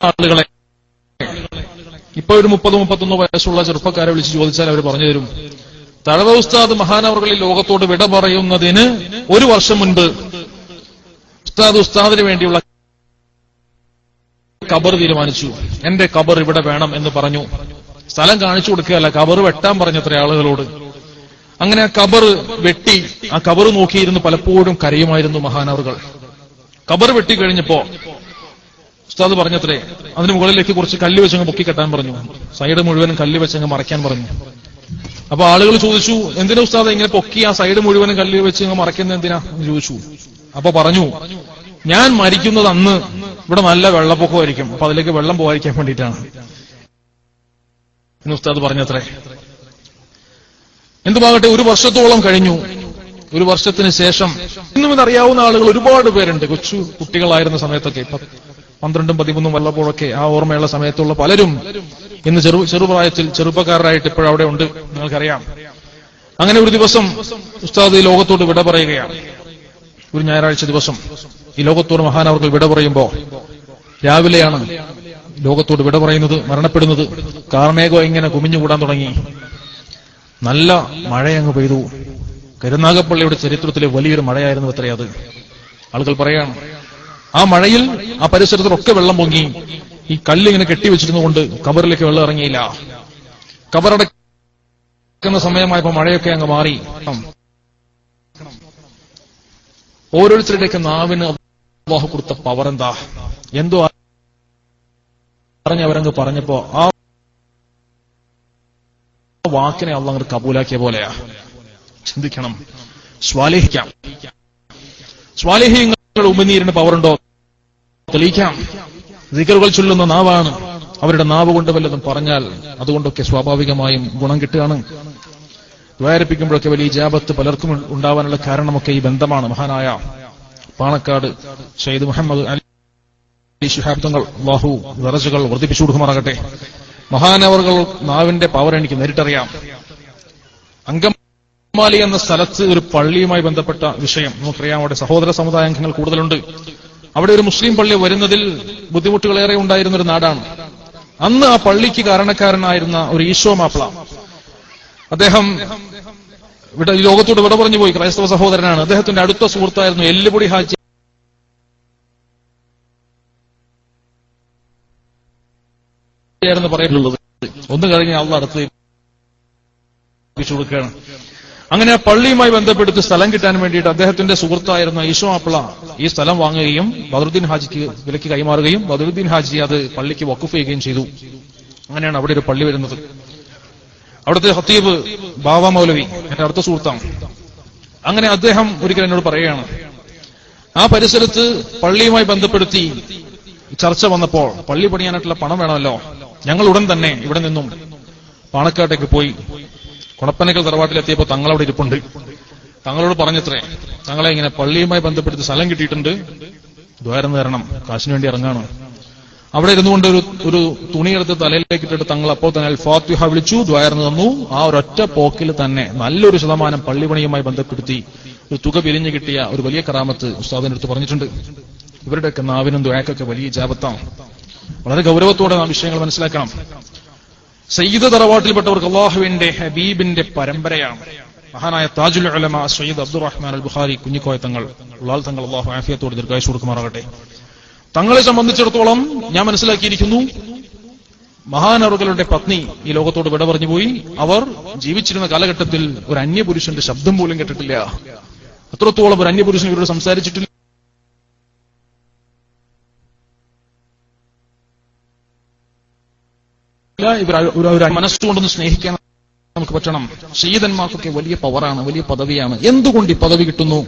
ആളുകളെ ഇപ്പൊ ഒരു 30-31 വയസ്സുള്ള ചെറുപ്പക്കാരെ വിളിച്ച് ചോദിച്ചാൽ അവർ പറഞ്ഞു തരും. തഴവ ഉസ്താദ് മഹാനവറുകളിൽ ലോകത്തോട് വിട പറയുന്നതിന് 1 വർഷം മുൻപ് ഉസ്താദിന് വേണ്ടിയുള്ള ഖബർ തീരുമാനിച്ചു. എന്റെ ഖബർ ഇവിടെ വേണം എന്ന് പറഞ്ഞു. സ്ഥലം കാണിച്ചു കൊടുക്കുകയല്ല, ഖബർ വെട്ടാൻ പറഞ്ഞത്ര ആളുകളോട്. അങ്ങനെ ആ ഖബർ വെട്ടി ആ ഖബർ നോക്കിയിരുന്ന് പലപ്പോഴും കരയുമായിരുന്നു മഹാനവറുകൾ. ഖബർ വെട്ടി കഴിഞ്ഞപ്പോ ഉസ്താദ് പറഞ്ഞത്രേ, അതിന് മുകളിലേക്ക് കുറച്ച് കല്ല് വെച്ചങ്ങ് പൊക്കിക്കെട്ടാൻ പറഞ്ഞു. സൈഡ് മുഴുവനും കല്ല് വെച്ചങ്ങ് മറയ്ക്കാൻ പറഞ്ഞു. അപ്പൊ ആളുകൾ ചോദിച്ചു, എന്തിനാ ഉസ്താദ് ഇങ്ങനെ പൊക്കി ആ സൈഡ് മുഴുവനും കല്ല് വെച്ച് മറയ്ക്കുന്ന എന്തിനാ എന്ന് ചോദിച്ചു. അപ്പൊ പറഞ്ഞു, ഞാൻ മരിക്കുന്നത് അന്ന് ഇവിടെ നല്ല വെള്ളപ്പൊക്കമായിരിക്കും, അപ്പൊ അതിലേക്ക് വെള്ളം പോകാതിരിക്കാൻ വേണ്ടിയിട്ടാണ് എന്ന് ഉസ്താദ് പറഞ്ഞത്രേ. എന്തുമാകട്ടെ, 1 വർഷത്തോളം കഴിഞ്ഞു. 1 വർഷത്തിന് ശേഷം ഇന്നും ഇതറിയാവുന്ന ആളുകൾ ഒരുപാട് പേരുണ്ട്. കൊച്ചു കുട്ടികളായിരുന്ന സമയത്തൊക്കെ, 12-13 വല്ലപ്പോഴൊക്കെ ആ ഓർമ്മയുള്ള സമയത്തുള്ള പലരും ഇന്ന് ചെറുപ്രായത്തിൽ ചെറുപ്പക്കാരായിട്ട് ഇപ്പോഴവിടെ ഉണ്ട്, നിങ്ങൾക്കറിയാം. അങ്ങനെ ഒരു ദിവസം ഉസ്താദ് ഈ ലോകത്തോട് വിട പറയുകയാണ്. ഒരു ഞായറാഴ്ച ദിവസം ഈ ലോകത്തോട് മഹാനവറുകൾ വിട പറയുമ്പോ രാവിലെയാണ് ലോകത്തോട് വിട പറയുന്നത്, മരണപ്പെടുന്നത്. കാർമേഘം ഇങ്ങനെ കുമിഞ്ഞുകൂടാൻ തുടങ്ങി. നല്ല മഴയങ്ങ് പെയ്തു. കരുനാഗപ്പള്ളിയുടെ ചരിത്രത്തിലെ വലിയൊരു മഴയായിരുന്നു അത്രേ അത്. ആളുകൾ പറയാണ്, ആ മഴയിൽ ആ പരിസരത്തിലൊക്കെ വെള്ളം പൊങ്ങി. ഈ കല്ലിങ്ങനെ കെട്ടിവെച്ചിരുന്നുകൊണ്ട് ഖബറിലേക്ക് വെള്ളം ഇറങ്ങിയില്ല. ഖബറടക്കുന്ന സമയമായപ്പോ മഴയൊക്കെ അങ്ങ് മാറി. ഓരോരുത്തരുടെയൊക്കെ നാവിന് അല്ലാഹു കൊടുത്ത പവർ എന്താ, എന്തോ അവരങ്ങ് പറഞ്ഞപ്പോ ആ വാക്കിനെ അല്ലാഹു അങ്ങ് കബൂലാക്കിയ പോലെയാ. ചിന്തിക്കണം. സ്വാലിഹീങ്ങൾ ഉമിനീരിന് പവറുണ്ടോ? തെളിയിക്കാം. ദിക്റുകൾ ചൊല്ലുന്ന നാവാണ്. അവരുടെ നാവ് കൊണ്ട് വല്ലതും പറഞ്ഞാൽ അതുകൊണ്ടൊക്കെ സ്വാഭാവികമായും ഗുണം കിട്ടുകയാണ്. ദ്വാരപ്പിക്കുമ്പോഴൊക്കെ വലിയ ഇജാബത്ത് പലർക്കും ഉണ്ടാവാനുള്ള കാരണമൊക്കെ ഈ ബന്ധമാണ്. മഹാനായ പാണക്കാട് സയ്യിദ് മുഹമ്മദ് അലി ശിഹാബ് തങ്ങൾ അല്ലാഹു ദറജകൾ വർദ്ധിപ്പിച്ചു കൊടുക്കുമാറാകട്ടെ. മഹാനവറുകൾ നാവിന്റെ പവർ എനിക്ക് നേരിട്ടറിയാം. അങ്കമാലി എന്ന സ്ഥലത്ത് ഒരു പള്ളിയുമായി ബന്ധപ്പെട്ട വിഷയം നമുക്കറിയാം. അവിടെ സഹോദര സമുദായ അംഗങ്ങൾ കൂടുതലുണ്ട്. അവിടെ ഒരു മുസ്ലിം പള്ളി വരുന്നതിൽ ബുദ്ധിമുട്ടുകളേറെ ഉണ്ടായിരുന്ന ഒരു നാടാണ്. അന്ന് ആ പള്ളിക്ക് കാരണക്കാരനായിരുന്ന ഒരു ഈശോ മാപ്പിള, അദ്ദേഹം ഇവിടെ ലോകത്തോട് വിട പറഞ്ഞു പോയി. ക്രൈസ്തവ സഹോദരനാണ്. അദ്ദേഹത്തിന്റെ അടുത്ത സുഹൃത്തായിരുന്നു എല്ലുപൊടി ഹാജി പറയുന്നത്. ഒന്ന് കഴിഞ്ഞ് അള്ളാഹ് അടുത്ത് കൊടുക്കുകയാണ്. അങ്ങനെ ആ പള്ളിയുമായി ബന്ധപ്പെടുത്തി സ്ഥലം കിട്ടാൻ വേണ്ടിയിട്ട് അദ്ദേഹത്തിന്റെ സുഹൃത്തായിരുന്ന ഈശോ മാപ്പിള ഈ സ്ഥലം വാങ്ങുകയും ബദറുദ്ദീൻ ഹാജിക്ക് വിലക്ക് കൈമാറുകയും ബദറുദ്ദീൻ ഹാജി അത് പള്ളിക്ക് വഖഫ് ചെയ്യുകയും ചെയ്തു. അങ്ങനെയാണ് അവിടെ ഒരു പള്ളി വരുന്നത്. അവിടുത്തെ ഖത്തീബ് ബാവ മൗലവി എന്റെ അടുത്ത സുഹൃത്താണ്. അങ്ങനെ അദ്ദേഹം ഒരിക്കൽ എന്നോട് പറയുകയാണ്, ആ പരിസരത്ത് പള്ളിയുമായി ബന്ധപ്പെടുത്തി ചർച്ച വന്നപ്പോൾ പള്ളി പണിയാനായിട്ടുള്ള പണം വേണമല്ലോ. ഞങ്ങൾ ഉടൻ തന്നെ ഇവിടെ നിന്നും പാണക്കാട്ടേക്ക് പോയി. കൊണപ്പനക്കൽ തറവാട്ടിലെത്തിയപ്പോ തങ്ങളവിടെ ഇരിപ്പുണ്ട്. തങ്ങളോട് പറഞ്ഞത്രേ, തങ്ങളെ ഇങ്ങനെ പള്ളിയുമായി ബന്ധപ്പെടുത്തി സ്ഥലം കിട്ടിയിട്ടുണ്ട്, ദ്വാരം നേരണം, കാശിന് വേണ്ടി ഇറങ്ങാണ്. അവിടെ ഇരുന്നുകൊണ്ട് ഒരു തുണിയെടുത്ത് തലയിലേക്ക് ഇട്ടിട്ട് തങ്ങൾ അപ്പോൾ തന്നെ അൽ ഫാത്തിഹ വിളിച്ചു, ദ്വാരം തന്നു. ആ ഒരൊറ്റ പോക്കിൽ തന്നെ നല്ലൊരു ശതമാനം പള്ളി പണിയുമായി ബന്ധപ്പെടുത്തി ഒരു തുക പിരിഞ്ഞു കിട്ടിയ ഒരു വലിയ കറാമത്ത് ഉസ്താദിന്റെ അടുത്ത് പറഞ്ഞിട്ടുണ്ട്. ഇവരുടെയൊക്കെ നാവിനും ദ്വായക്കൊക്കെ വലിയ ജാബത്താണ്. വളരെ ഗൗരവത്തോടെ നാം വിഷയങ്ങൾ മനസ്സിലാക്കണം. സയ്യിദ് തറവാട്ടിൽപ്പെട്ടവർക്ക് അല്ലാഹുവിന്റെ ഹബീബിന്റെ പരമ്പരയാണ്. മഹാനായ താജുൽ ഉലമ സയ്യിദ് അബ്ദുറഹ്മാൻ അൽ ബുഖാരി കുഞ്ഞിക്കോയ തങ്ങൾ അല്ലാഹു ആഫിയത്തോട് ദീർഘായുസ്സ് കൊടുക്കുമാറാകട്ടെ. തങ്ങളെ സംബന്ധിച്ചിടത്തോളം ഞാൻ മനസ്സിലാക്കിയിരിക്കുന്നു, മഹാനവറുകളുടെ പത്നി ഈ ലോകത്തോട് വിട പറഞ്ഞു പോയി. അവർ ജീവിച്ചിരുന്ന കാലഘട്ടത്തിൽ ഒരു അന്യപുരുഷന്റെ ശബ്ദം പോലും കേട്ടിട്ടില്ല. അത്രത്തോളം ഒരു അന്യപുരുഷൻ ഇവരോട് സംസാരിച്ചിട്ടില്ല. ഇവർ മനസ്സുകൊണ്ടൊന്ന് സ്നേഹിക്കാൻ നമുക്ക് പറ്റണം. സയ്യിദന്മാർക്കൊക്കെ വലിയ പവറാണ്, വലിയ പദവിയാണ്. എന്തുകൊണ്ട് ഈ പദവി കിട്ടുന്നു?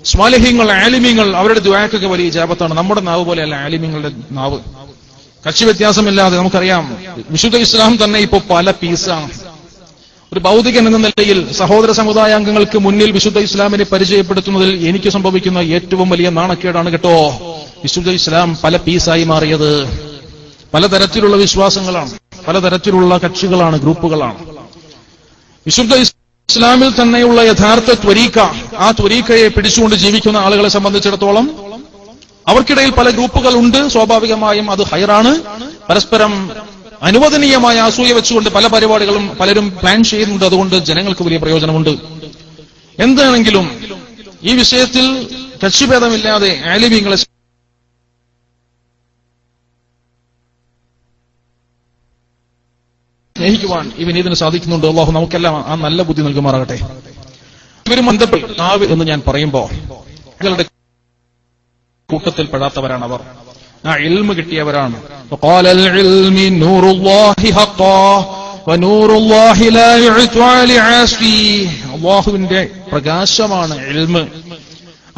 സ്വാലിഹീങ്ങൾ, ആലിമീങ്ങൾ, അവരുടെ ദുആക്കൊക്കെ വലിയ ഇജാബത്താണ്. നമ്മുടെ നാവ് പോലെയല്ല ആലിമീങ്ങളുടെ നാവ്. കക്ഷി വ്യത്യാസമില്ലാതെ നമുക്കറിയാം, വിശുദ്ധ ഇസ്ലാം തന്നെ ഇപ്പോ പല പീസാണ്. ഒരു ഭൗതികൻ എന്ന നിലയിൽ സഹോദര സമുദായാംഗങ്ങൾക്ക് മുന്നിൽ വിശുദ്ധ ഇസ്ലാമിനെ പരിചയപ്പെടുത്തുന്നതിൽ എനിക്ക് സംഭവിക്കുന്ന ഏറ്റവും വലിയ നാണക്കേടാണ് കേട്ടോ. വിശുദ്ധ ഇസ്ലാം പല പീസായി മാറിയത്. പലതരത്തിലുള്ള വിശ്വാസങ്ങളാണ്, പലതരത്തിലുള്ള കക്ഷികളാണ്, ഗ്രൂപ്പുകളാണ്. വിശുദ്ധ ഇസ്ലാമിൽ തന്നെയുള്ള യഥാർത്ഥ ത്വരീഖ, ആ ത്വരീഖയെ പിടിച്ചുകൊണ്ട് ജീവിക്കുന്ന ആളുകളെ സംബന്ധിച്ചിടത്തോളം അവർക്കിടയിൽ പല ഗ്രൂപ്പുകൾ ഉണ്ട്. സ്വാഭാവികമായും അത് ഹൈറാണ്. പരസ്പരം അനുവദനീയമായ അസൂയ വെച്ചുകൊണ്ട് പല പരിപാടികളും പലരും പ്ലാൻ ചെയ്യുന്നുണ്ട്. അതുകൊണ്ട് ജനങ്ങൾക്ക് വലിയ പ്രയോജനമുണ്ട്. എന്താണെങ്കിലും ഈ വിഷയത്തിൽ കക്ഷിഭേദമില്ലാതെ ആലിമീങ്ങളെ സ്നേഹിക്കുവാൻ ഈ വിനീതിന് സാധിക്കുന്നുണ്ട്. അള്ളാഹു നമുക്കെല്ലാം ആ നല്ല ബുദ്ധി നൽകുമാറാകട്ടെ. ഇവരും നാവ് എന്ന് ഞാൻ പറയുമ്പോ ഇവരുടെ കൂട്ടത്തിൽ പെടാത്തവരാണ് അവർ. ആ ഇൽമ് കിട്ടിയവരാണ്. അള്ളാഹുവിന്റെ പ്രകാശമാണ് ഇൽമ്.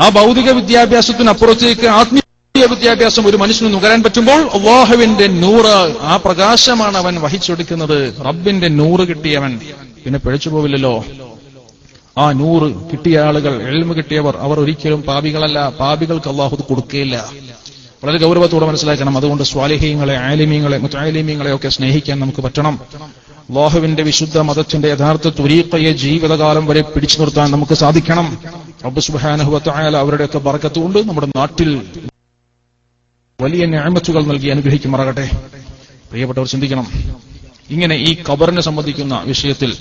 ആ ഭൗതിക വിദ്യാഭ്യാസത്തിനപ്പുറത്തേക്ക് ആത്മീയ വിദ്യാഭ്യാസം ഒരു മനുഷ്യന് നുകരാൻ പറ്റുമ്പോൾ അള്ളാഹുവിന്റെ നൂറ്, ആ പ്രകാശമാണ് അവൻ വഹിച്ചെടുക്കുന്നത്. റബ്ബിന്റെ നൂറ് കിട്ടിയവൻ പിന്നെ പിഴച്ചു പോവില്ലല്ലോ. ആ നൂറ് കിട്ടിയ ആളുകൾ, ഇൽമ് കിട്ടിയവർ, അവർ ഒരിക്കലും പാപികളല്ല. പാപികൾക്ക് അള്ളാഹു കൊടുക്കുകയില്ല. വളരെ ഗൗരവത്തോടെ മനസ്സിലാക്കണം. അതുകൊണ്ട് സ്വാലിഹീങ്ങളെ, ആലിമീങ്ങളെ, മുതആലിമീങ്ങളെ ഒക്കെ സ്നേഹിക്കാൻ നമുക്ക് പറ്റണം. അള്ളാഹുവിന്റെ വിശുദ്ധ മതത്തിന്റെ യഥാർത്ഥ തുരീഖയെ ജീവിതകാലം വരെ പിടിച്ചു നിർത്താൻ നമുക്ക് സാധിക്കണം. റബ്ബ് സുബ്ഹാനഹു വ തആല അവരുടെയൊക്കെ ബറക്കത്ത് കൊണ്ട് നമ്മുടെ നാട്ടിൽ വലിയ നിഅമത്തുകൾ നൽകി അനുഗ്രഹിക്കുമാറാകട്ടെ. പ്രിയപ്പെട്ടവർ ചിന്തിക്കണം. ഇങ്ങനെ ഈ ഖബറിനെ സംബന്ധിക്കുന്ന വിഷയത്തിൽ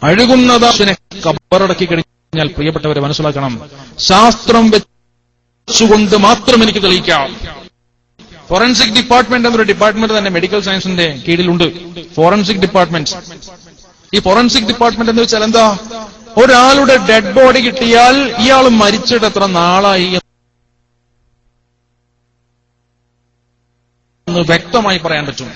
അഴുകുന്നതിനെ ഖബറടക്കി കഴിഞ്ഞാൽ പ്രിയപ്പെട്ടവരെ മനസ്സിലാക്കണം, ശാസ്ത്രം വെച്ചുകൊണ്ട് മാത്രം എനിക്ക് തെളിയിക്കാം. ഫോറൻസിക് ഡിപ്പാർട്ട്മെന്റ് എന്നൊരു ഡിപ്പാർട്ട്മെന്റ് തന്നെ മെഡിക്കൽ സയൻസിന്റെ കീഴിലുണ്ട്. Forensic department. ഈ ഫോറൻസിക് ഡിപ്പാർട്ട്മെന്റ് എന്ന് വെച്ചാൽ എന്താ? ഒരാളുടെ ഡെഡ് ബോഡി കിട്ടിയാൽ ഇയാൾ മരിച്ചിട്ട് എത്ര നാളായി എന്ന് വ്യക്തമായി പറയാൻ പറ്റും.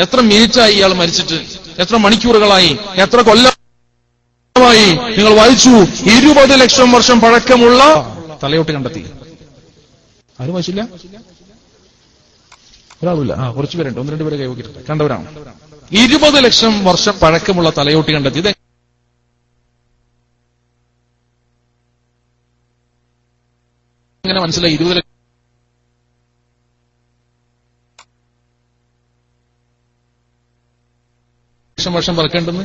എത്ര മിനിറ്റായി ഇയാൾ മരിച്ചിട്ട്, എത്ര മണിക്കൂറുകളായി, എത്ര കൊല്ലമായി. നിങ്ങൾ വായിച്ചു 20 ലക്ഷം വർഷം പഴക്കമുള്ള തലയോട്ട് കണ്ടെത്തി. ആരും വായിച്ചില്ല? ഒരാളില്ല. കുറച്ചു പേരുണ്ട്, 1-2 പേരെ കൈവക്കിട്ടുണ്ട്, കണ്ടവരാണ്. 20 ലക്ഷം വർഷം പഴക്കമുള്ള തലയോട്ടി കണ്ടെത്തി. ഇത് എങ്ങനെ മനസ്സിലായി 20 ലക്ഷം വർഷം പഴക്കേണ്ടെന്ന്?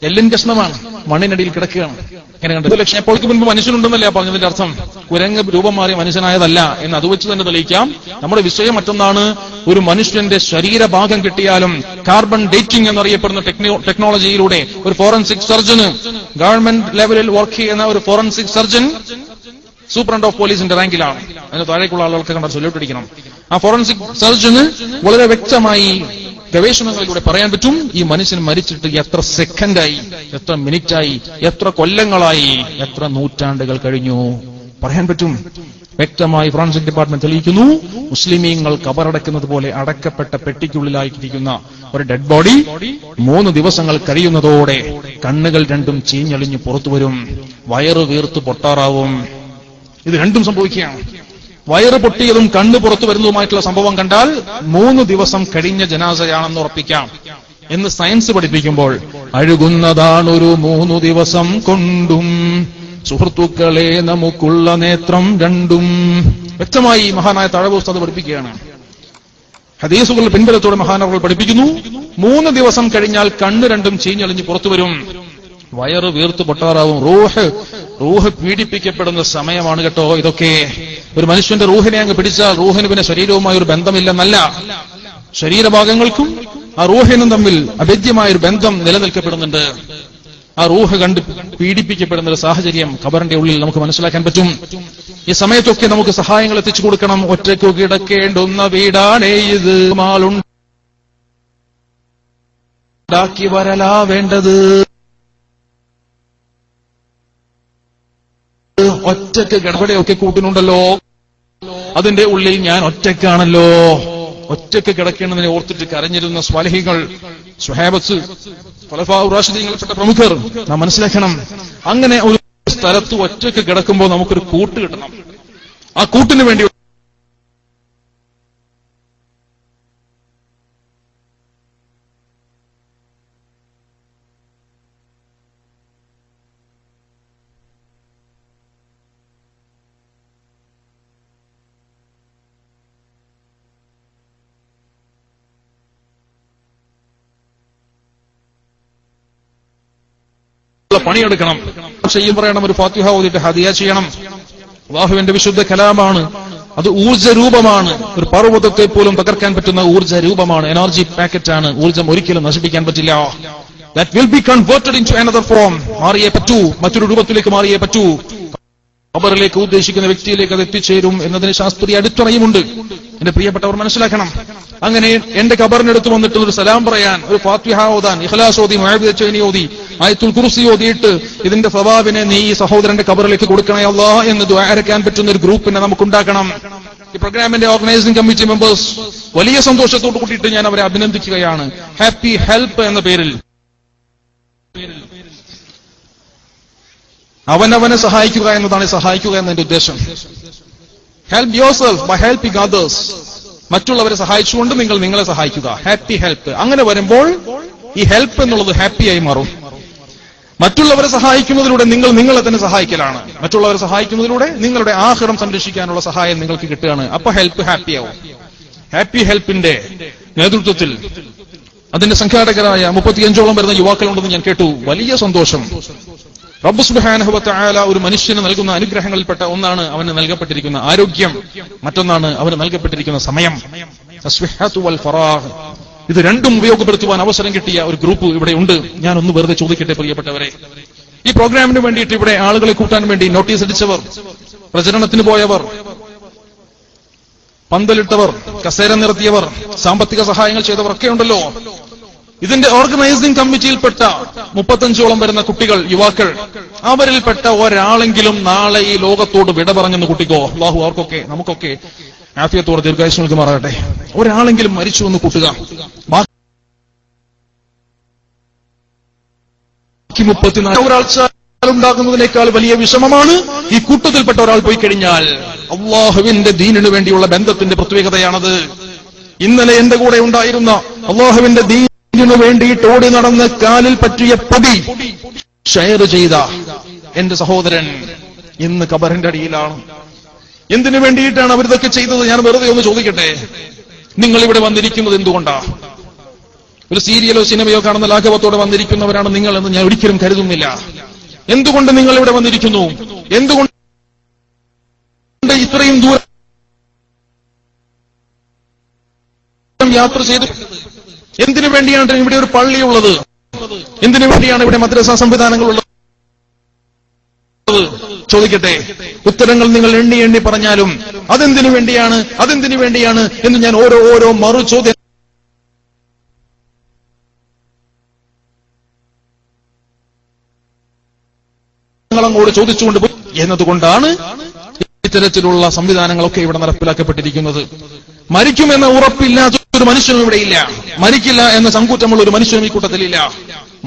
എല്ലിൻ കഷ്ണമാണ്, മണ്ണിനടിയിൽ കിടക്കുകയാണ്. എങ്ങനെ കണ്ടു? 20 ലക്ഷം എപ്പോൾക്ക് മുൻപ് മനുഷ്യനുണ്ടെന്നല്ലേ പറഞ്ഞതിന്റെ അർത്ഥം? കുരങ്ങ് രൂപം മാറി മനുഷ്യനായതല്ല എന്ന് അത് വെച്ച് തന്നെ തെളിയിക്കാം. നമ്മുടെ വിഷയം മറ്റൊന്നാണ്. ഒരു മനുഷ്യന്റെ ശരീരഭാഗം കിട്ടിയാലും കാർബൺ ഡേറ്റിംഗ് എന്നറിയപ്പെടുന്ന ടെക്നോളജിയിലൂടെ ഒരു ഫോറൻസിക് സർജന്, ഗവൺമെന്റ് ലെവലിൽ വർക്ക് ചെയ്യുന്ന ഒരു ഫോറൻസിക് സർജൻ സൂപ്രണ്ട് ഓഫ് പോലീസിന്റെ റാങ്കിലാണ്. അതിന് താഴേക്കുള്ള ആളുകൾക്ക് കണ്ടാൽ സല്യൂട്ട് അടിക്കണം. ആ ഫോറൻസിക് സർജന് വളരെ വ്യക്തമായി ഗവേഷണങ്ങളിലൂടെ പറയാൻ പറ്റും ഈ മനുഷ്യൻ മരിച്ചിട്ട് എത്ര സെക്കൻഡായി, എത്ര മിനിറ്റായി, എത്ര കൊല്ലങ്ങളായി, എത്ര നൂറ്റാണ്ടുകൾ കഴിഞ്ഞു പറയാൻ പറ്റും. വ്യക്തമായി ഫോറൻസിക് ഡിപ്പാർട്ട്മെന്റ് തെളിയിക്കുന്നു. മുസ്ലിമീങ്ങൾ കബറടക്കുന്നത് പോലെ അടക്കപ്പെട്ട പെട്ടിക്കുള്ളിലായിരിക്കുന്ന ഒരു ഡെഡ് ബോഡി 3 ദിവസങ്ങൾ കഴിയുന്നതോടെ കണ്ണുകൾ രണ്ടും ചീഞ്ഞളിഞ്ഞ് പുറത്തുവരും, വയറ് വീർത്ത് പൊട്ടാറാവും. ഇത് രണ്ടും സംഭവിക്കുകയാണ്. വയറ് പൊട്ടിയതും കണ്ണ് പുറത്തു വരുന്നതുമായിട്ടുള്ള സംഭവം കണ്ടാൽ 3 ദിവസം കഴിഞ്ഞ ജനാസയാണെന്ന് ഉറപ്പിക്കാം എന്ന് സയൻസ് പഠിപ്പിക്കുമ്പോൾ അഴുകുന്നതാണൊരു 3 ദിവസം കൊണ്ടും സുഹൃത്തുക്കളെ നമുക്കുള്ള നേത്രം രണ്ടും. വ്യക്തമായി മഹാനായ തഴവ് ഉസ്താദ് പഠിപ്പിക്കുകയാണ്. ഹദീസുകളുടെ പിൻബലത്തോടെ മഹാനവകൾ പഠിപ്പിക്കുന്നു, 3 ദിവസം കഴിഞ്ഞാൽ കണ്ണ് രണ്ടും ചീഞ്ഞളിഞ്ഞ് പുറത്തുവരും, വയറ് വീർത്ത് പൊട്ടാറാവും. റൂഹ് പീഡിപ്പിക്കപ്പെടുന്ന സമയമാണ് കേട്ടോ ഇതൊക്കെ. ഒരു മനുഷ്യന്റെ റൂഹിനെ അങ്ങ് പിടിച്ചാൽ റൂഹിന് പിന്നെ ശരീരവുമായി ഒരു ബന്ധമില്ലെന്നല്ല, ശരീരഭാഗങ്ങൾക്കും ആ റൂഹിനും തമ്മിൽ അഭേദ്യമായ ഒരു ബന്ധം നിലനിൽക്കപ്പെടുന്നുണ്ട്. ആ റൂഹ് കണ്ട് പീഡിപ്പിക്കപ്പെടുന്ന ഒരു സാഹചര്യം ഖബറിന്റെ ഉള്ളിൽ നമുക്ക് മനസ്സിലാക്കാൻ പറ്റും. ഈ സമയത്തൊക്കെ നമുക്ക് സഹായങ്ങൾ എത്തിച്ചു കൊടുക്കണം. ഒറ്റയ്ക്കു കിടക്കേണ്ടുന്ന വീടാണേ ഇത്, മാളുണ്ടാക്കി വരലാ വേണ്ടത്. ഒറ്റയ്ക്ക് കിടപടയൊക്കെ കൂട്ടിനുണ്ടല്ലോ, അതിന്റെ ഉള്ളിൽ ഞാൻ ഒറ്റയ്ക്കാണല്ലോ. ഒറ്റയ്ക്ക് കിടക്കേണ്ടതിനെ ഓർത്തിട്ട് കരഞ്ഞിരുന്ന സ്വാലിഹികൾ, സ്വഹാബത്ത്, ഖുലഫാഉർ റാഷിദീങ്ങളിൽപ്പെട്ട പ്രമുഖർ നാം മനസ്സിലാക്കണം. അങ്ങനെ ഒരു സ്ഥലത്ത് ഒറ്റയ്ക്ക് കിടക്കുമ്പോൾ നമുക്കൊരു കൂട്ട് കിട്ടണം. ആ കൂട്ടിന് വേണ്ടി പണിയെടുക്കണം. ചെയ്യും പറയണം, ഒരു ഫാത്തിഹ ഓതിയിട്ട് ഹദിയ ചെയ്യണം. അല്ലാഹുവിന്റെ വിശുദ്ധ കലാമാണ്, അത് ഊർജ്ജ രൂപമാണ്. ഒരു പർവ്വതത്തെ പോലും തകർക്കാൻ പറ്റുന്ന ഊർജ്ജ രൂപമാണ്, എനർജി പാക്കറ്റാണ്. ഊർജ്ജം ഒരിക്കലും നശിപ്പിക്കാൻ പറ്റില്ല. That will be converted into another form. മാറിയേ പറ്റൂ, മറ്റൊരു രൂപത്തിലേക്ക് മാറിയേ പറ്റൂ. ഖബറിലേക്ക് ഉദ്ദേശിക്കുന്ന വ്യക്തിയിലേക്ക് അത് എത്തിച്ചേരും എന്നതിന് ശാസ്ത്രീയ അടിത്തറയുമുണ്ട്. എന്റെ പ്രിയപ്പെട്ടവർ മനസ്സിലാക്കണം. അങ്ങനെ എന്റെ ഖബറിനടുത്ത് വന്നിട്ട് ഒരു സലാം പറയാൻ, ഒരു ഫാത്തിഹ ഓതാൻ, ഇഖ്ലാസ് ഓതി, മുഅവ്വിദത്തൈനി ഓതി, ആയത്തുൽ കുർസി ഓതിയിട്ട് ഇതിന്റെ സവാബിനെ നീ ഈ സഹോദരന്റെ ഖബറിലേക്ക് കൊടുക്കണേ അല്ലാഹ് എന്ന് ദുആ അരക്കാൻ പറ്റുന്ന ഒരു ഗ്രൂപ്പിനെ നമുക്കുണ്ടാക്കണം. ഈ പ്രോഗ്രാമിന്റെ ഓർഗനൈസിംഗ് കമ്മിറ്റി മെമ്പേഴ്സ് വലിയ സന്തോഷത്തോട് കൂട്ടിയിട്ട് ഞാൻ അവരെ അഭിനന്ദിക്കുകയാണ്. ഹാപ്പി ഹെൽപ്പ് എന്ന പേരിൽ അവനവനെ സഹായിക്കുക എന്നതാണ് സഹായിക്കുക എന്നതിന്റെ ഉദ്ദേശം. Help yourself by helping others. മറ്റുള്ളവരെ സഹായിച്ചുകൊണ്ട് നിങ്ങൾ നിങ്ങളെ സഹായിക്കുക. Happy help. അങ്ങനെ വരുമ്പോൾ ഈ ഹെൽപ്പ് എന്നുള്ളത് ഹാപ്പിയായി മാറും. മറ്റുള്ളവരെ സഹായിക്കുന്നതിലൂടെ നിങ്ങൾ നിങ്ങളെ തന്നെ സഹായിക്കലാണ്. മറ്റുള്ളവരെ സഹായിക്കുന്നതിലൂടെ നിങ്ങളുടെ ആഖിറം സംരക്ഷിക്കാനുള്ള സഹായം നിങ്ങൾക്ക് കിട്ടുകയാണ്. അപ്പൊ ഹെൽപ്പ് ഹാപ്പിയാവും. ഹാപ്പി ഹെൽപ്പിന്റെ നേതൃത്വത്തിൽ അതിന്റെ സംഘാടകരായ 35ഓളം വരുന്ന യുവാക്കളുണ്ടെന്ന് ഞാൻ കേട്ടു. വലിയ സന്തോഷം. റബ്ബ് സുബ്ഹാനഹു വ തആല ഒരു മനുഷ്യന് നൽകുന്ന അനുഗ്രഹങ്ങളിൽപ്പെട്ട ഒന്നാണ് അവന് നൽകപ്പെട്ടിരിക്കുന്ന ആരോഗ്യം, മറ്റൊന്നാണ് അവന് നൽകപ്പെട്ടിരിക്കുന്ന സമയം. തസ്ബിഹത്തു വൽ ഫറാഹ്. ഇത് രണ്ടും ഉപയോഗപ്പെടുത്തുവാൻ അവസരം കിട്ടിയ ഒരു ഗ്രൂപ്പ് ഇവിടെ ഉണ്ട്. ഞാനൊന്ന് വെറുതെ ചോദിക്കട്ടെ പ്രിയപ്പെട്ടവരെ, ഈ പ്രോഗ്രാമിന് വേണ്ടിയിട്ട് ഇവിടെ ആളുകളെ കൂട്ടാൻ വേണ്ടി നോട്ടീസ് അടിച്ചവർ, പ്രചരണത്തിന് പോയവർ, പന്തലിട്ടവർ, കസേര നിർത്തിയവർ, സാമ്പത്തിക സഹായങ്ങൾ ചെയ്തവർ ഒക്കെ ഉണ്ടല്ലോ. ഇതിന്റെ ഓർഗനൈസിംഗ് കമ്മിറ്റിയിൽപ്പെട്ട 35ഓളം വരുന്ന കുട്ടികൾ, യുവാക്കൾ, അവരിൽപ്പെട്ട ഒരാളെങ്കിലും നാളെ ഈ ലോകത്തോട് വിട പറഞ്ഞെന്ന് കൂട്ടിക്കോ. അല്ലാഹു അവർക്കൊക്കെ നമുക്കൊക്കെ ആഫിയത്തോടെ ദീർഘായുസ്സ് നൽകുമാറാകട്ടെ. ഒരാളെങ്കിലും മരിച്ചു എന്ന് കൂട്ടുക. ബാക്കി 34 ഒരാഴ്ച ഉണ്ടാകുന്നതിനേക്കാൾ വലിയ വിഷമമാണ് ഈ കൂട്ടത്തിൽപ്പെട്ട ഒരാൾ പോയി കഴിഞ്ഞാൽ. അല്ലാഹുവിന്റെ ദീനിനു വേണ്ടിയുള്ള ബന്ധത്തിന്റെ പ്രത്യേകതയാണത്. ഇന്നലെ എന്റെ കൂടെ ഉണ്ടായിരുന്ന അല്ലാഹുവിന്റെ ദീനിനു വേണ്ടിയിട്ട് ഓടി നടന്ന് കാലിൽ പറ്റിയ പൊടി ഷെയർ ചെയ്ത എന്റെ സഹോദരൻ ഇന്ന് ഖബറിന്റെ അടിയിലാണ്. എന്തിനു വേണ്ടിയിട്ടാണ് അവരിതൊക്കെ ചെയ്തത്? ഞാൻ വെറുതെ ഒന്ന് ചോദിക്കട്ടെ, നിങ്ങൾ ഇവിടെ വന്നിരിക്കുന്നത് എന്തുകൊണ്ടാ? ഒരു സീരിയലോ സിനിമയോ കാണുന്ന ലാഘവത്തോടെ വന്നിരിക്കുന്നവരാണ് നിങ്ങൾ എന്ന് ഞാൻ ഒരിക്കലും കരുതുന്നില്ല. എന്തുകൊണ്ട് നിങ്ങൾ ഇവിടെ വന്നിരിക്കുന്നു? എന്തുകൊണ്ട് ഇത്രയും ദൂരം യാത്ര ചെയ്തു? എന്തിനു വേണ്ടിയാണ് ഇവിടെ ഒരു പള്ളിയുള്ളത്? എന്തിനു വേണ്ടിയാണ് ഇവിടെ മദ്രസ സംവിധാനങ്ങളുള്ളത്? ചോദിക്കട്ടെ. ഉത്തരങ്ങൾ നിങ്ങൾ എണ്ണി എണ്ണി പറഞ്ഞാലും അതെന്തിനു വേണ്ടിയാണ് എന്ന് ഞാൻ ഓരോ മറു ചോദ്യം അങ്ങോട്ട് ചോദിച്ചുകൊണ്ട് പോയി എന്നതുകൊണ്ടാണ് ഇത്തരത്തിലുള്ള സംവിധാനങ്ങളൊക്കെ ഇവിടെ നടപ്പിലാക്കപ്പെട്ടിരിക്കുന്നത്. മരിക്കുമെന്ന ഉറപ്പില്ലാത്തൊരു മനുഷ്യനും ഇവിടെയില്ല. മരിക്കില്ല എന്ന സങ്കൂറ്റമുള്ള ഒരു മനുഷ്യനും ഈ കൂട്ടത്തിലില്ല.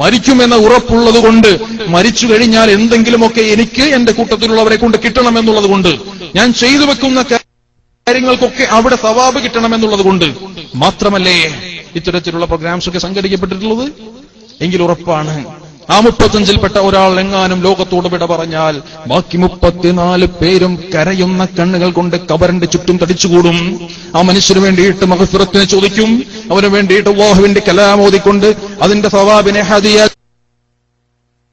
മരിക്കുമെന്ന ഉറപ്പുള്ളത് കൊണ്ട്, മരിച്ചു കഴിഞ്ഞാൽ എന്തെങ്കിലുമൊക്കെ എനിക്ക് എന്റെ കൂട്ടത്തിലുള്ളവരെ കൊണ്ട് കിട്ടണമെന്നുള്ളത് കൊണ്ട്, ഞാൻ ചെയ്തു വെക്കുന്ന കാര്യങ്ങൾക്കൊക്കെ അവിടെ സവാബ് കിട്ടണമെന്നുള്ളത് കൊണ്ട് മാത്രമല്ലേ ഇത്തരത്തിലുള്ള പ്രോഗ്രാംസ് ഒക്കെ സംഘടിക്കപ്പെട്ടിട്ടുള്ളത്. എങ്കിൽ ഉറപ്പാണ് ആ 35ൽപ്പെട്ട ഒരാൾ എങ്ങാനും ലോകത്തോട് വിട പറഞ്ഞാൽ ബാക്കി 34 പേരും കരയുന്ന കണ്ണുകൾ കൊണ്ട് ഖബറിന്റെ ചുറ്റും തടിച്ചുകൂടും. ആ മനുഷ്യന് വേണ്ടിയിട്ട് മഗ്ഫിറത്തിനെ ചോദിക്കും. അവന് വേണ്ടിയിട്ട് അല്ലാഹുവിന്റെ കലാം ഓതിക്കൊണ്ട് അതിന്റെ സവാബിനെ ഹദിയ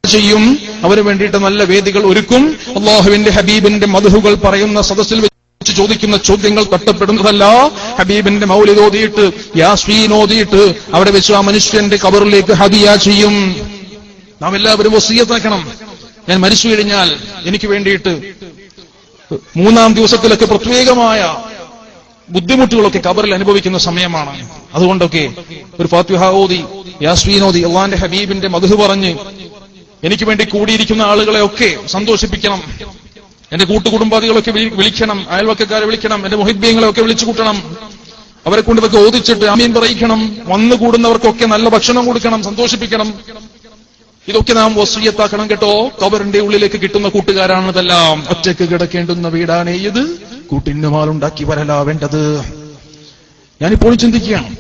ചെയ്യും. അവന് വേണ്ടിയിട്ട് നല്ല വേദികൾ ഒരുക്കും. അല്ലാഹുവിന്റെ ഹബീബിന്റെ മദ്ഹുകൾ പറയുന്ന സദസ്സിൽ വെച്ച് ചോദിക്കുന്ന ചോദ്യങ്ങൾ തട്ടപ്പെടുന്നതല്ല. ഹബീബിന്റെ മൗലിദ് ഓതിയിട്ട്, യാസ്മീൻ ഓതിയിട്ട് അവിടെ വെച്ച് ആ മനുഷ്യന്റെ ഖബറിലേക്ക് ഹദിയ ചെയ്യും. നാം എല്ലാവരും വസിയത്താക്കണം. ഞാൻ മരിച്ചു കഴിഞ്ഞാൽ എനിക്ക് വേണ്ടിയിട്ട് 3-ാം ദിവസത്തിലൊക്കെ പ്രത്യേകമായ ബുദ്ധിമുട്ടുകളൊക്കെ ഖബറിൽ അനുഭവിക്കുന്ന സമയമാണ്. അതുകൊണ്ടൊക്കെ ഒരു ഫാത്തിഹ ഓതി, യാസ്മീൻ ഓതി, അല്ലാഹുവിന്റെ ഹബീബിന്റെ മദ്ഹ് പറഞ്ഞ് എനിക്ക് വേണ്ടി കൂടിയിരിക്കുന്ന ആളുകളെയൊക്കെ സന്തോഷിപ്പിക്കണം. എന്റെ കൂട്ടുകുടുംബാദികളൊക്കെ വിളിക്കണം, അയൽവക്കക്കാരെ വിളിക്കണം, എന്റെ മുഹിബ്ബീങ്ങളെയൊക്കെ വിളിച്ചു കൂട്ടണം. അവരെ കൊണ്ട് ഇതൊക്കെ ഓദിച്ചിട്ട് ആമീൻ പറയിക്കണം. വന്നു കൂടുന്നവർക്കൊക്കെ നല്ല ഭക്ഷണം കൊടുക്കണം, സന്തോഷിപ്പിക്കണം. ഇതൊക്കെ നാം വസിയത്താക്കണം കേട്ടോ. ഖബറിന്റെ ഉള്ളിലേക്ക് കിട്ടുന്ന കൂട്ടുകാരാണതെല്ലാം. ഒറ്റയ്ക്ക് കിടക്കേണ്ടുന്ന വീടാണ് ഇത്, കൂട്ടിന്നുമാളുണ്ടാക്കി വരലാവേണ്ടത്. ഞാനിപ്പോൾ ചിന്തിക്കുകയാണ്,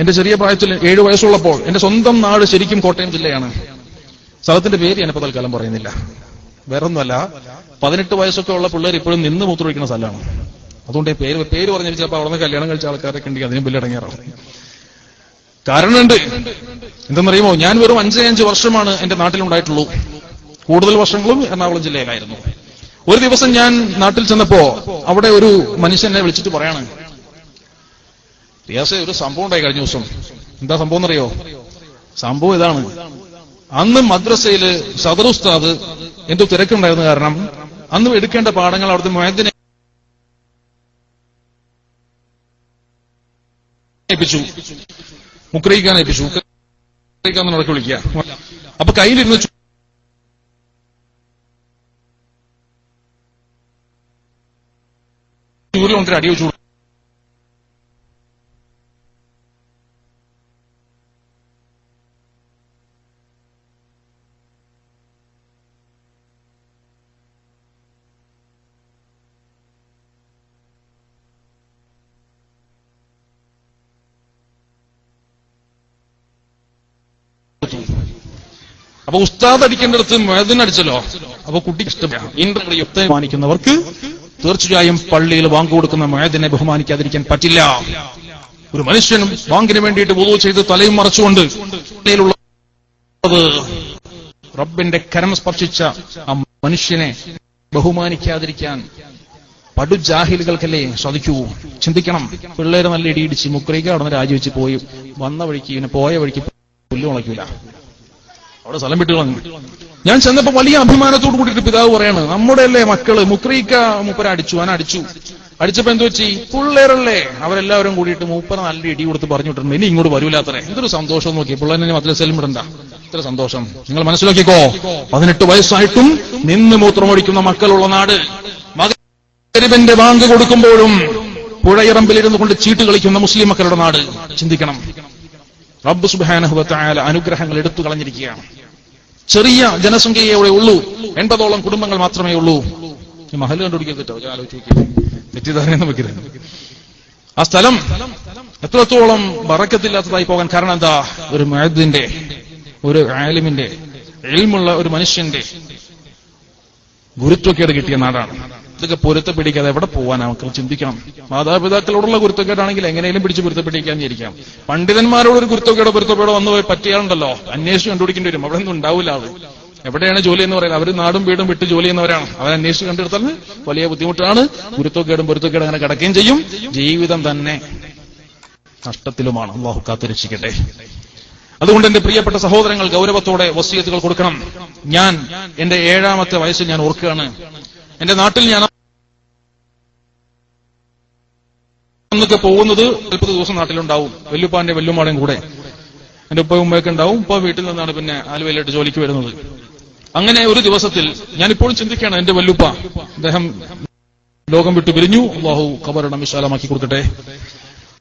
എന്റെ ചെറിയ പ്രായത്തിൽ 7 വയസ്സുള്ളപ്പോൾ എന്റെ സ്വന്തം നാട് ശരിക്കും കോട്ടയം ജില്ലയാണ്. സ്ഥലത്തിന്റെ പേര് ഞാനിപ്പോ തൽക്കാലം പറയുന്നില്ല. വേറൊന്നുമല്ല, 18 വയസ്സൊക്കെ ഉള്ള പിള്ളേർ ഇപ്പോഴും നിന്ന് മൂത്രമൊഴിക്കുന്ന സ്ഥലമാണ്. അതുകൊണ്ട് പേര് പറഞ്ഞാൽ ചിലപ്പോൾ അവിടെ നിന്ന് കല്യാണം കഴിച്ച ആൾക്കാരൊക്കെ ഉണ്ടെങ്കിൽ അതിനും ബില്ലടങ്ങിയാറാണ്. കാരണമുണ്ട്. എന്തെന്നറിയുമോ, ഞാൻ വെറും 5 വർഷമാണ് എന്റെ നാട്ടിലുണ്ടായിട്ടുള്ളൂ. കൂടുതൽ വർഷങ്ങളും എറണാകുളം ജില്ലയിലായിരുന്നു. ഒരു ദിവസം ഞാൻ നാട്ടിൽ ചെന്നപ്പോ അവിടെ ഒരു മനുഷ്യൻ എന്നെ വിളിച്ചിട്ട് പറയാണ്, റിയാസെ, ഒരു സംഭവം ഉണ്ടായി കഴിഞ്ഞ ദിവസം. എന്താ സംഭവം എന്നറിയോ? സംഭവം ഇതാണ്. അന്ന് മദ്രസയില് സദർ ഉസ്താദ് എന്തോ തിരക്കുണ്ടായിരുന്ന കാരണം അന്ന് എടുക്കേണ്ട പാഠങ്ങൾ അവിടുത്തെ മുഅദ്ദിനെ ഏൽപ്പിച്ചു, മുക്രയിക്കാൻ ഏൽപ്പിച്ചു. മുക്രയിക്കാന്ന് നടക്കി വിളിക്കുക. അപ്പൊ കയ്യിലിരുന്ന് ചൂരി കൊണ്ടിട്ട് അടി വെച്ചു. അപ്പൊ ഉസ്താദ് അടിക്കേണ്ടടുത്ത് മുഅദ്ദിൻ അടിച്ചല്ലോ. അപ്പൊ കുട്ടിക്ക് ഇഷ്ടപ്പെടാം. ഇന്ദ്രങ്ങളെ ബഹുമാനിക്കുന്നവർക്ക് തീർച്ചയായും പള്ളിയിൽ വാങ്ക് കൊടുക്കുന്ന മുഅദ്ദിനെ ബഹുമാനിക്കാതിരിക്കാൻ പറ്റില്ല. ഒരു മനുഷ്യനും വാങ്കിന് വേണ്ടിയിട്ട് വുളൂ ചെയ്ത് തലയും മറച്ചുകൊണ്ട് റബ്ബിന്റെ കരം സ്പർശിച്ച ആ മനുഷ്യനെ ബഹുമാനിക്കാതിരിക്കാൻ പടുജാഹിലുകൾക്കല്ലേ സാധിക്കൂ? ചിന്തിക്കണം. പിള്ളേര് നല്ല ഇടിയിടിച്ച് മുക്രയ്ക്ക് അവിടെ നിന്ന് രാജിവെച്ച് പോയി, വന്ന വഴിക്ക് ഇവനെ പോയ വഴിക്ക് പുല്ല് മുളയ്ക്കൂല, അവിടെ സ്ഥലം വിട്ടു കളഞ്ഞു. ഞാൻ ചെന്നപ്പോ വലിയ അഭിമാനത്തോട് കൂടിയിട്ട് പിതാവ് പറയാണ്, നമ്മുടെ അല്ലേ മക്കള്, മുക്രീക്ക മൂപ്പര അടിച്ചു, അവൻ അടിച്ചപ്പോ എന്ത് വെച്ചി, പിള്ളേരല്ലേ അവരെല്ലാവരും കൂടിയിട്ട് മൂപ്പര നല്ല ഇടി കൊടുത്ത് പറഞ്ഞു വിട്ടിട്ടുണ്ട്, ഇനി ഇങ്ങോട്ട് വരൂലാത്രേ. എന്തൊരു സന്തോഷം നോക്കി. പിള്ളേരെ മദ്രസയിലും വിടണ്ട, ഇത്ര സന്തോഷം. നിങ്ങൾ മനസ്സിലാക്കിക്കോ, 18 വയസ്സായിട്ടും നിന്ന് മൂത്രമൊഴിക്കുന്ന മക്കളുള്ള നാട്, മകരിബിന്റെ ബാങ്ക് കൊടുക്കുമ്പോഴും പുഴയിറമ്പിലിരുന്നു കൊണ്ട് ചീട്ട് കളിക്കുന്ന മുസ്ലിം മക്കളുടെ നാട്. ചിന്തിക്കണം. റബ്ബ് സുബ്ഹാനഹു വ തആല അനുഗ്രഹങ്ങൾ എടുത്തു കളഞ്ഞിരിക്കുകയാണ്. ചെറിയ ജനസംഖ്യയെ അവിടെ ഉള്ളൂ, 80ഓളം കുടുംബങ്ങൾ മാത്രമേ ഉള്ളൂ. ഈ മഹൽ കണ്ടുപിടിക്കരുത്, ആലോചിച്ച് നോക്കി, തെറ്റിദ്ധാരണ വെക്കരുത്. ആ സ്ഥലം എത്രത്തോളം ബറക്കത്തില്ലാത്തതായി പോകാൻ കാരണം എന്താ? ഒരു മുഅദ്ദിന്റെ, ഒരു ആലിമിന്റെ, ഇൽമുള്ള ഒരു മനുഷ്യന്റെ ഗുരുത്വക്കേട് കിട്ടിയ നാടാണ്. ഇതൊക്കെ പൊരുത്തപ്പിടിക്കാതെ എവിടെ പോകാൻ നമുക്ക് ചിന്തിക്കണം. മാതാപിതാക്കളോടുള്ള ഗുരുത്വക്കേടാണെങ്കിൽ എങ്ങനെയും പിടിച്ച് പൊരുത്തപ്പിടിക്കാൻ ഇരിക്കാം. പണ്ഡിതന്മാരോടൊരു പൊരുത്തപ്പെടോ വന്നു പറ്റിയാളുണ്ടല്ലോ, അന്വേഷിച്ച് കണ്ടുപിടിക്കേണ്ടി വരും. അവിടെ ഒന്നും ഉണ്ടാവില്ല. ആള് എവിടെയാണ് ജോലി എന്ന് പറയുന്നത്? അവർ നാടും വീടും വിട്ട് ജോലി ചെയ്യുന്നവരാണ്. അവരന്വേഷിച്ച് കണ്ടെടുത്താൽ വലിയ ബുദ്ധിമുട്ടാണ്. ഗുരുത്വക്കേടും പൊരുത്തക്കേടും അങ്ങനെ കിടക്കുകയും ചെയ്യും. ജീവിതം തന്നെ നഷ്ടത്തിലുമാണ്. അല്ലാഹു കാത്തുരക്ഷിക്കട്ടെ. അതുകൊണ്ട് എന്റെ പ്രിയപ്പെട്ട സഹോദരങ്ങൾ, ഗൗരവത്തോടെ വസിയത്തുകൾ കൊടുക്കണം. ഞാൻ എന്റെ 7ാമത്തെ വയസ്സിൽ ഞാൻ ഓർക്കുകയാണ്, എന്റെ നാട്ടിൽ ഞാൻ അന്നൊക്കെ പോകുന്നത് 40 ദിവസം നാട്ടിലുണ്ടാവും. വല്യുപ്പാന്റെ വല്യുമാടേയും കൂടെ എന്റെ ഉപ്പയും ഉമ്മയൊക്കെ ഉണ്ടാവും. ഉപ്പ വീട്ടിൽ നിന്നാണ് പിന്നെ ആലുവയിലോട്ട് ജോലിക്ക് വരുന്നത്. അങ്ങനെ ഒരു ദിവസത്തിൽ ഞാനിപ്പോഴും ചിന്തിക്കുകയാണ്, എന്റെ വല്യുപ്പ, അദ്ദേഹം ലോകം വിട്ടു പിരിഞ്ഞു. അല്ലാഹു ഖബറിടം വിശാലമാക്കി കൊടുക്കട്ടെ.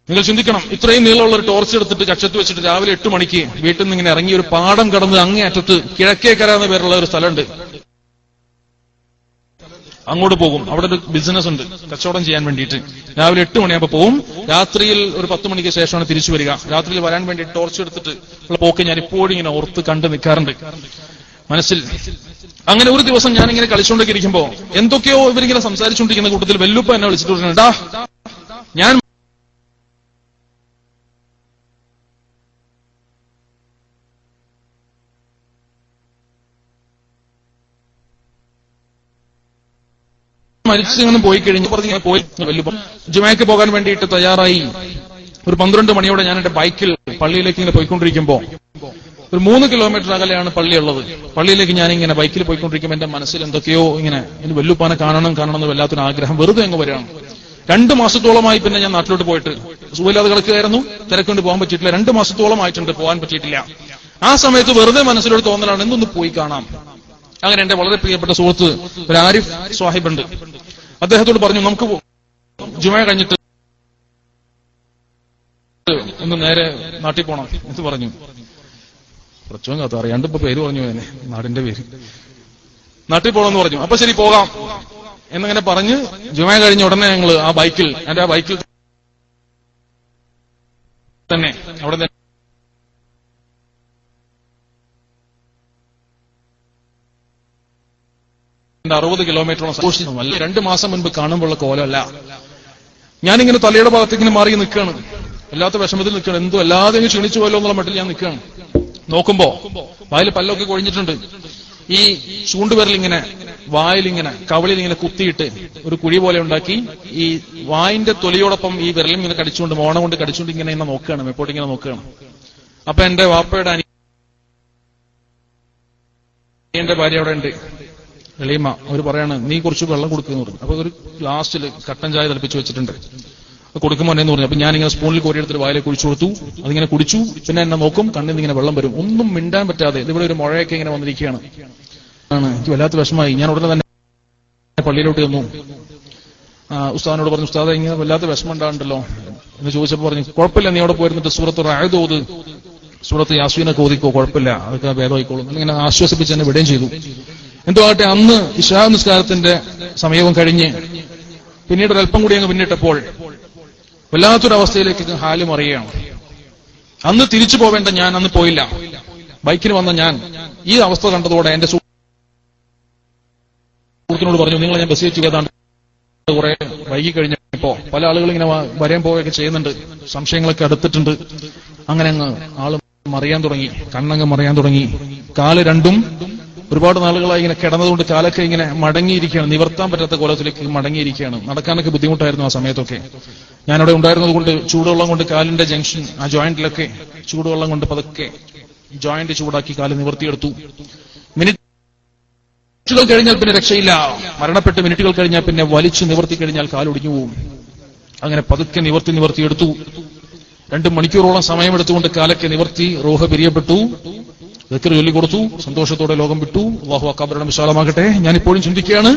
നിങ്ങൾ ചിന്തിക്കണം, ഇത്രയും നീളമുള്ള ഒരു ടോർച്ച് എടുത്തിട്ട് കക്ഷത്ത് വെച്ചിട്ട് രാവിലെ 8 മണിക്ക് വീട്ടിൽ നിന്ന് ഇങ്ങനെ ഇറങ്ങി ഒരു പാടം കടന്ന് അങ്ങേ അറ്റത്ത് കിഴക്കേക്കര എന്ന പേരുള്ള ഒരു സ്ഥലമുണ്ട്, അങ്ങോട്ട് പോകും. അവിടെ ഒരു ബിസിനസ് ഉണ്ട്, കച്ചവടം ചെയ്യാൻ വേണ്ടിയിട്ട്. രാവിലെ 8 മണിയാകുമ്പോൾ പോകും. രാത്രിയിൽ ഒരു 10 മണിക്ക് ശേഷമാണ് തിരിച്ചു വരിക. രാത്രിയിൽ വരാൻ വേണ്ടി ടോർച്ച് എടുത്തിട്ട് ഉള്ള പോക്ക് ഞാൻ ഇപ്പോഴും ഇങ്ങനെ ഓർത്ത് കണ്ടു നിൽക്കാറുണ്ട് മനസ്സിൽ. അങ്ങനെ ഒരു ദിവസം ഞാനിങ്ങനെ കളിച്ചുകൊണ്ടൊക്കെ ഇരിക്കുമ്പോ എന്തൊക്കെയോ ഇവരിങ്ങനെ സംസാരിച്ചുകൊണ്ടിരിക്കുന്ന കൂട്ടത്തിൽ വെല്ലുപ്പ എന്നെ വിളിച്ചിട്ട് പറഞ്ഞാ, ഞാൻ മരിച്ചിങ്ങനെ പോയി കഴിഞ്ഞ് പോയി ജുമയ്ക്ക് പോകാൻ വേണ്ടിയിട്ട് തയ്യാറായി. ഒരു 12 മണിയോടെ ഞാൻ എന്റെ ബൈക്കിൽ പള്ളിയിലേക്ക് ഇങ്ങനെ പോയിക്കൊണ്ടിരിക്കുമ്പോ, ഒരു 3 കിലോമീറ്റർ അകലെയാണ് പള്ളിയുള്ളത്. പള്ളിയിലേക്ക് ഞാനിങ്ങനെ ബൈക്കിൽ പോയിക്കൊണ്ടിരിക്കുമ്പോൾ എന്റെ മനസ്സിൽ എന്തൊക്കെയോ ഇങ്ങനെ എനിക്ക് വെല്ലുപ്പാനെ കാണണം എന്ന് വല്ലാത്തൊരു ആഗ്രഹം വെറുതെ അങ്ങ് വരികയാണ്. 2 മാസത്തോളമായി പിന്നെ ഞാൻ നാട്ടിലോട്ട് പോയിട്ട് സുഖമില്ലാതെ കിടക്കുകയായിരുന്നു, തിരക്കൊണ്ട് പോകാൻ പറ്റിയിട്ടില്ല. 2 മാസത്തോളമായിട്ടുണ്ട്, പോകാൻ പറ്റിയിട്ടില്ല. ആ സമയത്ത് വെറുതെ മനസ്സിലൊരു തോന്നലാണ്, എന്തൊന്ന് പോയി കാണാം. അങ്ങനെ എന്റെ വളരെ പ്രിയപ്പെട്ട സുഹൃത്ത് ഒരു ആരിഫ് സ്വാഹിബുണ്ട്, അദ്ദേഹത്തോട് പറഞ്ഞു, നമുക്ക് ജുമ കഴിഞ്ഞിട്ട് ഒന്ന് നേരെ നാട്ടിൽ പോണം എന്ന് പറഞ്ഞു. കുറച്ചും കാത്ത അറിയാണ്ട് ഇപ്പൊ പേര് പറഞ്ഞു, തന്നെ നാടിന്റെ പേര്, നാട്ടിൽ പോകണമെന്ന് പറഞ്ഞു. അപ്പൊ ശരി പോകാം എന്നിങ്ങനെ പറഞ്ഞ് ജുമ കഴിഞ്ഞ ഉടനെ ഞങ്ങൾ ആ ബൈക്കിൽ തന്നെ അവിടെ 60 കിലോമീറ്ററോളം സന്തോഷിച്ചു. 2 മാസം മുൻപ് കാണുമ്പോഴുള്ള കോലമല്ല. ഞാനിങ്ങനെ തലയുടെ ഭാഗത്തേക്കിങ്ങനെ മാറി നിൽക്കുകയാണ്. വല്ലാത്ത വിഷമത്തിൽ നിൽക്കണം. എന്തോ അല്ലാതെ ക്ഷീണിച്ചു പോയല്ലോ എന്നുള്ള മട്ടിൽ ഞാൻ നിൽക്കുകയാണ്. നോക്കുമ്പോ വായിൽ പല്ലൊക്കെ കൊഴിഞ്ഞിട്ടുണ്ട്. ഈ ചൂണ്ടുവിരലിങ്ങനെ വായിലിങ്ങനെ കവളിലിങ്ങനെ കുത്തിയിട്ട് ഒരു കുഴി പോലെ ഉണ്ടാക്കി ഈ വായിന്റെ തൊലിയോടൊപ്പം ഈ വിരലും ഇങ്ങനെ കടിച്ചുകൊണ്ട് മോണ കൊണ്ട് കടിച്ചുകൊണ്ട് ഇങ്ങനെ നോക്കുകയാണ്, എപ്പോഴും ഇങ്ങനെ നോക്കുകയാണ്. അപ്പൊ എന്റെ വാപ്പയുടെ അനിയന്റെ ഭാര്യ അവിടെ ഉണ്ട്, എളീമ. അവർ പറയാണ്, നീ കുറച്ച് വെള്ളം കൊടുക്കുന്നു പറഞ്ഞു. അപ്പൊ ഒരു ഗ്ലാസ്സിൽ കട്ടൻ ചായ തിളപ്പിച്ച് വെച്ചിട്ടുണ്ട്, കൊടുക്കുമോ എന്ന് പറഞ്ഞു. അപ്പൊ ഞാനിങ്ങനെ സ്പൂണിൽ കോരിയെടുത്തിട്ട് വായിലേക്ക് കുഴിച്ചു കൊടുത്തു. അതിങ്ങനെ കുടിച്ചു. പിന്നെ എന്നെ നോക്കും, കണ്ണിൽ ഇങ്ങനെ വെള്ളം വരും. ഒന്നും മിണ്ടാൻ പറ്റാതെ ഇവിടെ ഒരു മുഴയൊക്കെ ഇങ്ങനെ വന്നിരിക്കുകയാണ്. എനിക്ക് വല്ലാത്ത വിഷമായി. ഞാൻ ഉടനെ തന്നെ പള്ളിയിലോട്ട് ചെന്നു. ഉസ്താദിനോട് പറഞ്ഞു, ഉസ്താദെ ഇങ്ങനെ വല്ലാത്ത വിഷമം ഉണ്ടാകണ്ടല്ലോ എന്ന് ചോദിച്ചപ്പോൾ പറഞ്ഞു, കുഴപ്പമില്ല, നീ അവിടെ പോയിരുന്നിട്ട് സൂറത്ത് റഅദ് ഓത്, സൂറത്ത് യാസീനൊക്കെ ഓതിക്കോ, കുഴപ്പമില്ല, അതൊക്കെ ഭേദമായിക്കോളും. ഇങ്ങനെ ആശ്വസിപ്പിച്ച് എന്നെ വിടുകയും ചെയ്തു. എന്തോ ആകട്ടെ, അന്ന് ഇശാ നിസ്കാരത്തിന്റെ സമയവും കഴിഞ്ഞ് പിന്നീട് ഒരല്പം കൂടി അങ്ങ് പിന്നിട്ടപ്പോൾ വല്ലാത്തൊരവസ്ഥയിലേക്ക് ഹാല് മറിയുകയാണ്. അന്ന് തിരിച്ചു പോവേണ്ട ഞാൻ അന്ന് പോയില്ല. ബൈക്കിന് വന്ന ഞാൻ ഈ അവസ്ഥ കണ്ടതോടെ എന്റെ സുഹൃത്തിനോട് പറഞ്ഞു, നിങ്ങളെ ഞാൻ ബസ് വെച്ച് ഏതാണ്ട് കുറെ വൈകി കഴിഞ്ഞപ്പോ പല ആളുകൾ ഇങ്ങനെ വരാൻ പോവുകയൊക്കെ ചെയ്യുന്നുണ്ട്, സംശയങ്ങളൊക്കെ അടുത്തിട്ടുണ്ട്. അങ്ങനെ അങ്ങ് ആള് മറിയാൻ തുടങ്ങി, കണ്ണങ്ങ് മറിയാൻ തുടങ്ങി. കാല് രണ്ടും ഒരുപാട് നാളുകളായി ഇങ്ങനെ കിടന്നതുകൊണ്ട് കാലൊക്കെ ഇങ്ങനെ മടങ്ങിയിരിക്കുകയാണ്, നിവർത്താൻ പറ്റാത്ത കോലത്തിലേക്ക് മടങ്ങിയിരിക്കുകയാണ്. നടക്കാനൊക്കെ ബുദ്ധിമുട്ടായിരുന്നു ആ സമയത്തൊക്കെ. ഞാനവിടെ ഉണ്ടായിരുന്നത് കൊണ്ട് ചൂടുവെള്ളം കൊണ്ട് കാലിന്റെ ജംഗ്ഷൻ ആ ജോയിന്റിലൊക്കെ ചൂടുവെള്ളം കൊണ്ട് പതുക്കെ ജോയിന്റ് ചൂടാക്കി കാല് നിവർത്തിയെടുത്തു. മിനിറ്റുകൾ കഴിഞ്ഞാൽ പിന്നെ രക്ഷയില്ല. മരണപ്പെട്ട് മിനിറ്റുകൾ കഴിഞ്ഞാൽ പിന്നെ വലിച്ചു നിവർത്തി കഴിഞ്ഞാൽ കാലൊടിഞ്ഞു പോവും. അങ്ങനെ പതുക്കെ നിവർത്തിയെടുത്തു. 2 മണിക്കൂറോളം സമയമെടുത്തുകൊണ്ട് കാലൊക്കെ നിവർത്തി റൂഹ് പിരിയപ്പെട്ടു. ദിക്ർ ചൊല്ലിക്കൊടുത്തു. സന്തോഷത്തോടെ ലോകം വിട്ടു. അല്ലാഹു അക്ബറുടെ വിശാലമാകട്ടെ. ഞാനിപ്പോഴും ചിന്തിക്കുകയാണ്,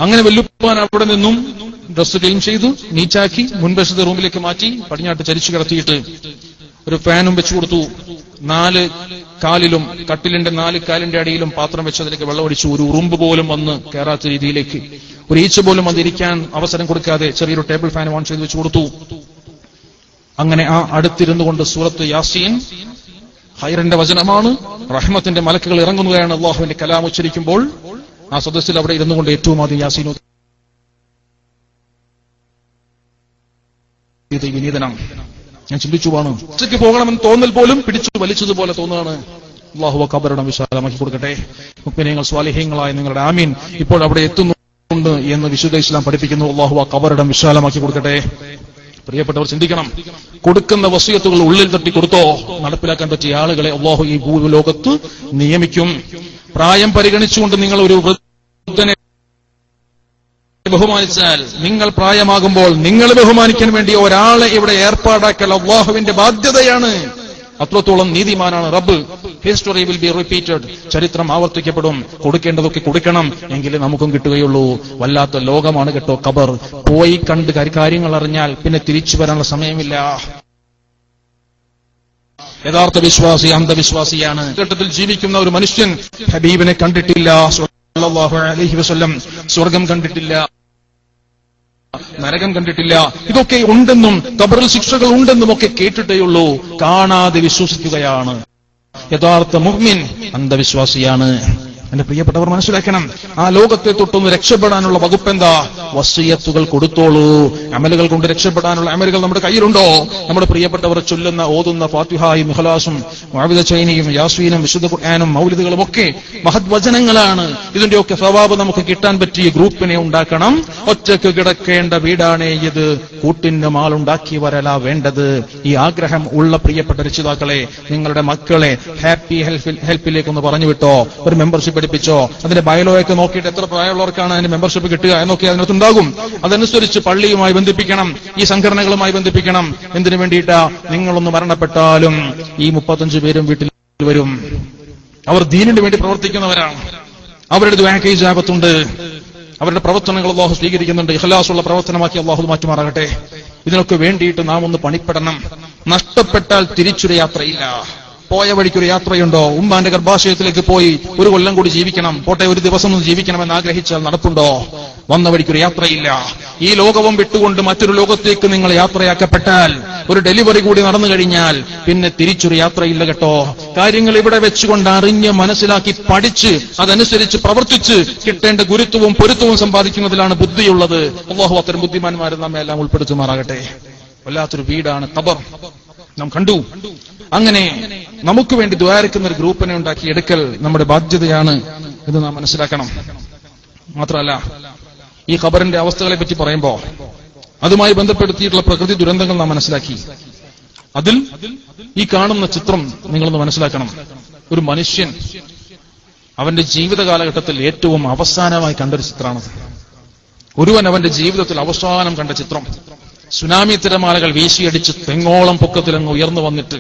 അങ്ങനെ വെല്ലുപ്പാൻ അവിടെ നിന്നും ഡ്രസ് ക്ലീൻ ചെയ്തു, നീറ്റാക്കി, മുൻവശത്തെ റൂമിലേക്ക് മാറ്റി, പടിഞ്ഞാട്ട് ചരിച്ചു കിടത്തിയിട്ട് ഒരു ഫാനും വെച്ചു കൊടുത്തു. 4 കാലിലും കട്ടിലിന്റെ 4 കാലിന്റെ അടിയിലും പാത്രം വെച്ച് അതിലേക്ക് വെള്ളമൊഴിച്ചു. ഒരു ഉറുമ്പ് പോലും വന്ന് കയറാത്ത രീതിയിലേക്ക്, ഒരു ഈച്ച പോലും വന്നിരിക്കാൻ അവസരം കൊടുക്കാതെ ചെറിയൊരു ടേബിൾ ഫാൻ ഓൺ ചെയ്ത് വെച്ചു കൊടുത്തു. അങ്ങനെ ആ അടുത്തിരുന്നു കൊണ്ട് സൂറത്ത് യാസീൻ ഹൈറിന്റെ വചനമാണ്, റഹ്മത്തിന്റെ മലക്കുകൾ ഇറങ്ങുകയാണ് അള്ളാഹുവിന്റെ കലാം ഉച്ചരിക്കുമ്പോൾ. ആ സദസ്സിൽ അവിടെ ഇരുന്നു കൊണ്ട് ഏറ്റവും ആദ്യം യാസീൻ വിനീതനാണ്. ഞാൻ ചിന്തിച്ചു പോകണം, ഉച്ചയ്ക്ക് പോകണമെന്ന് തോന്നൽ പോലും പിടിച്ചു വലിച്ചതുപോലെ തോന്നുകയാണ്. അല്ലാഹു അക്ബറുടെ വിശാലമാക്കി കൊടുക്കട്ടെ. മുഅ്മിനീങ്ങൾ സ്വാലിഹീങ്ങളായ നിങ്ങളുടെ ആമീൻ ഇപ്പോൾ അവിടെ എത്തുന്നുണ്ട് എന്ന് വിശുദ്ധ ഇസ്ലാം പഠിപ്പിക്കുന്നു. അല്ലാഹു അക്ബറുടെ വിശാലമാക്കി കൊടുക്കട്ടെ. പ്രിയപ്പെട്ടവർ ചിന്തിക്കണം, കൊടുക്കുന്ന വസിയത്തുകൾ ഉള്ളിൽ തട്ടി കൊടുത്തോ നടപ്പിലാക്കാൻ പറ്റിയ ആളുകളെ അല്ലാഹു ഈ ഭൂലോകത്ത് നിയമിക്കും. പ്രായം പരിഗണിച്ചുകൊണ്ട് നിങ്ങൾ ഒരു വൃദ്ധനെ ബഹുമാനിച്ചാൽ, നിങ്ങൾ പ്രായമാകുമ്പോൾ നിങ്ങളെ ബഹുമാനിക്കാൻ വേണ്ടി ഒരാളെ ഇവിടെ ഏർപ്പാടാക്കൽ അല്ലാഹുവിന്റെ ബാധ്യതയാണ്. അത്രത്തോളം നീതിമാനാണ് റബ്ബ്. History will be repeated. ചരിത്രം ആവർത്തിക്കപ്പെടും. കൊടുക്കേണ്ടതൊക്കെ കൊടുക്കണം, എങ്കിലേ നമുക്കും കിട്ടുകയുള്ളൂ. വല്ലാത്ത ലോകമാണ് കേട്ടോ ഖബർ. പോയി കണ്ട് കാര്യങ്ങൾ അറിഞ്ഞാൽ പിന്നെ തിരിച്ചു വരാനുള്ള സമയമില്ല. യഥാർത്ഥ വിശ്വാസി അന്ധവിശ്വാസിയാണ്. ഘട്ടത്തിൽ ജീവിക്കുന്ന ഒരു മനുഷ്യൻ ഹബീബിനെ കണ്ടിട്ടില്ല സ്വല്ലല്ലാഹു അലൈഹി വസല്ലം, സ്വർഗം കണ്ടിട്ടില്ല, നരകം കണ്ടിട്ടില്ല. ഇതൊക്കെ ഉണ്ടെന്നും ഖബറിൽ ശിക്ഷകൾ ഉണ്ടെന്നും ഒക്കെ കേട്ടിട്ടേയുള്ളൂ, കാണാതെ വിശ്വസിക്കുകയാണ്. യഥാർത്ഥ മുഅ്മിൻ അന്ധവിശ്വാസിയാണ്. എന്റെ പ്രിയപ്പെട്ടവർ മനസ്സിലാക്കണം, ആ ലോകത്തെ തൊട്ടൊന്ന് രക്ഷപ്പെടാനുള്ള വകുപ്പ് എന്താ? വസിയത്തുകൾ കൊടുത്തോളൂ. അമലുകൾ കൊണ്ട് രക്ഷപ്പെടാനുള്ള അമലുകൾ നമ്മുടെ കയ്യിലുണ്ടോ? നമ്മുടെ പ്രിയപ്പെട്ടവർ ചൊല്ലുന്ന ഓതുന്ന ഫാത്തിഹായും ഇഖ്ലാസും മുഅവ്വിദതൈനിയും യാസീനും വിശുദ്ധ ഖുർആനും മൗലിദുകളും ഒക്കെ മഹത് വചനങ്ങളാണ്. ഇതിന്റെയൊക്കെ സവാബ് നമുക്ക് കിട്ടാൻ പറ്റിയ ഗ്രൂപ്പിനെ ഉണ്ടാക്കണം. ഒറ്റക്ക് കിടക്കേണ്ട വീടാണേ ഇത്, കൂട്ടിന് മാളുണ്ടാക്കി വരല വേണ്ടത്. ഈ ആഗ്രഹം ഉള്ള പ്രിയപ്പെട്ട രക്ഷിതാക്കളെ, നിങ്ങളുടെ മക്കളെ ഹാപ്പി ഹെൽപ്പിലേക്കൊന്ന് പറഞ്ഞു വിട്ടോ, ഒരു മെമ്പർഷിപ്പ് പഠിപ്പിച്ചോ. അതിന്റെ ബയോളൊക്കെ നോക്കിയിട്ട് എത്ര പ്രായമുള്ളവർക്കാണ് അതിന്റെ മെമ്പർഷിപ്പ് കിട്ടുക എന്നൊക്കെ അതിനകത്തുണ്ടാകും. അതനുസരിച്ച് പള്ളിയുമായി ബന്ധിപ്പിക്കണം, ഈ സംഘടനകളുമായി ബന്ധിപ്പിക്കണം. എന്തിനു വേണ്ടിയിട്ടാ? നിങ്ങളൊന്ന് മരണപ്പെട്ടാലും ഈ 35 പേരും വീട്ടിൽ വരും. അവർ ദീനിന് വേണ്ടി പ്രവർത്തിക്കുന്നവരാണ്. അവരുടെ ദുആക്ക് ഇജാബത്തുണ്ട്. അവരുടെ പ്രവർത്തനങ്ങൾ അല്ലാഹു സ്വീകരിക്കുന്നുണ്ട്. ഇഖ്ലാസുള്ള പ്രവർത്തനമാക്കി അല്ലാഹു മാറ്റുമാറാകട്ടെ. ഇതിനൊക്കെ വേണ്ടിയിട്ട് നാം ഒന്ന് പണിപ്പെടണം. നഷ്ടപ്പെട്ടാൽ തിരിച്ചൊരു യാത്രയില്ല. പോയ വഴിക്കൊരു യാത്രയുണ്ടോ? ഉമ്മാന്റെ ഗർഭാശയത്തിലേക്ക് പോയി 1 കൊല്ലം കൂടി ജീവിക്കണം, പോട്ടെ ഒരു ദിവസം ഒന്ന് ജീവിക്കണമെന്ന് ആഗ്രഹിച്ചാൽ നടപ്പുണ്ടോ? വന്ന വഴിക്കൊരു യാത്രയില്ല. ഈ ലോകവും വിട്ടുകൊണ്ട് മറ്റൊരു ലോകത്തേക്ക് നിങ്ങൾ യാത്രയാക്കപ്പെട്ടാൽ, ഒരു ഡെലിവറി കൂടി നടന്നു കഴിഞ്ഞാൽ പിന്നെ തിരിച്ചൊരു യാത്രയില്ല കേട്ടോ. കാര്യങ്ങൾ ഇവിടെ വെച്ചുകൊണ്ട് അറിഞ്ഞ് മനസ്സിലാക്കി പഠിച്ച് അതനുസരിച്ച് പ്രവർത്തിച്ച് കിട്ടേണ്ട ഗുരുത്വവും പൊരുത്തവും സമ്പാദിക്കുന്നതിലാണ് ബുദ്ധിയുള്ളത്. അല്ലാഹു അത്തരം ബുദ്ധിമാന്മാരെ നമ്മെ എല്ലാം ഉൾപ്പെടുത്തുമാറാകട്ടെ. വല്ലാത്തൊരു വീടാണ് ഖബർ. നാം കണ്ടു. അങ്ങനെ നമുക്ക് വേണ്ടി ദ്വാരക്കുന്ന ഒരു ഗ്രൂപ്പിനെ ഉണ്ടാക്കി എടുക്കൽ നമ്മുടെ ബാധ്യതയാണ് എന്ന് നാം മനസ്സിലാക്കണം. മാത്രമല്ല, ഈ ഖബറിന്റെ അവസ്ഥകളെ പറ്റി പറയുമ്പോൾ അതുമായി ബന്ധപ്പെടുത്തിയിട്ടുള്ള പ്രകൃതി ദുരന്തങ്ങൾ നാം മനസ്സിലാക്കി. അതിൽ ഈ കാണുന്ന ചിത്രം നിങ്ങളൊന്ന് മനസ്സിലാക്കണം. ഒരു മനുഷ്യൻ അവന്റെ ജീവിത കാലഘട്ടത്തിൽ ഏറ്റവും അവസാനമായി കണ്ടൊരു ചിത്രമാണത്. ഒരുവൻ അവന്റെ ജീവിതത്തിൽ അവസാനം കണ്ട ചിത്രം സുനാമി തിരമാലകൾ വീശിയടിച്ച് തെങ്ങോളം പൊക്കത്തിലങ്ങ് ഉയർന്നു വന്നിട്ട്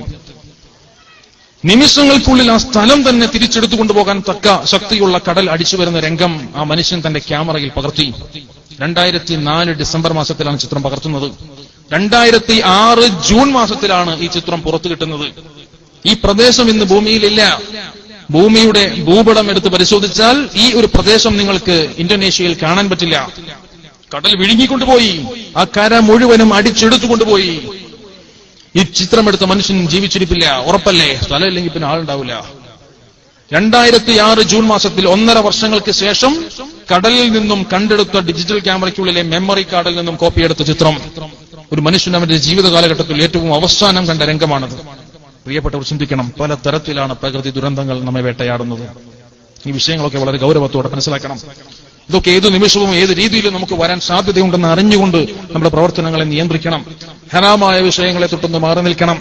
നിമിഷങ്ങൾക്കുള്ളിൽ ആ സ്ഥലം തന്നെ തിരിച്ചെടുത്തു കൊണ്ടുപോകാൻ തക്ക ശക്തിയുള്ള കടൽ അടിച്ചു വരുന്ന രംഗം ആ മനുഷ്യൻ തന്റെ ക്യാമറയിൽ പകർത്തി. 2004 ഡിസംബർ മാസത്തിലാണ് ചിത്രം പകർത്തുന്നത്. 2006 ജൂൺ മാസത്തിലാണ് ഈ ചിത്രം പുറത്തു കിട്ടുന്നത്. ഈ പ്രദേശം ഇന്ന് ഭൂമിയിലില്ല. ഭൂമിയുടെ ഭൂപടം എടുത്ത് പരിശോധിച്ചാൽ ഈ ഒരു പ്രദേശം നിങ്ങൾക്ക് ഇന്തോനേഷ്യയിൽ കാണാൻ പറ്റില്ല. കടൽ വിഴുങ്ങിക്കൊണ്ടുപോയി, ആ കര മുഴുവനും അടിച്ചെടുത്തുകൊണ്ടുപോയി. ഈ ചിത്രമെടുത്ത മനുഷ്യൻ ജീവിച്ചിരിപ്പില്ല. ഉറപ്പല്ലേ? സ്ഥലമില്ലെങ്കിൽ പിന്നെ ആളുണ്ടാവില്ല. 2006 ജൂൺ മാസത്തിൽ 1.5 വർഷങ്ങൾക്ക് ശേഷം കടലിൽ നിന്നും കണ്ടെടുത്ത ഡിജിറ്റൽ ക്യാമറയ്ക്കുള്ളിലെ മെമ്മറി കാർഡിൽ നിന്നും കോപ്പിയെടുത്ത ചിത്രം ഒരു മനുഷ്യൻ അവന്റെ ജീവിത കാലഘട്ടത്തിൽ ഏറ്റവും അവസാനം കണ്ട രംഗമാണത്. പ്രിയപ്പെട്ടവർ ചിന്തിക്കണം, പല തരത്തിലാണ് പ്രകൃതി ദുരന്തങ്ങൾ നമ്മെ വേട്ടയാടുന്നത്. ഈ വിഷയങ്ങളൊക്കെ വളരെ ഗൗരവത്തോടെ മനസ്സിലാക്കണം. ഇതൊക്കെ ഏതു നിമിഷവും ഏത് രീതിയിലും നമുക്ക് വരാൻ സാധ്യതയുണ്ടെന്ന് അറിഞ്ഞുകൊണ്ട് നമ്മുടെ പ്രവർത്തനങ്ങളെ നിയന്ത്രിക്കണം. ഹറാമായ വിഷയങ്ങളെ തൊട്ടൊന്ന് മാറി നിൽക്കണം.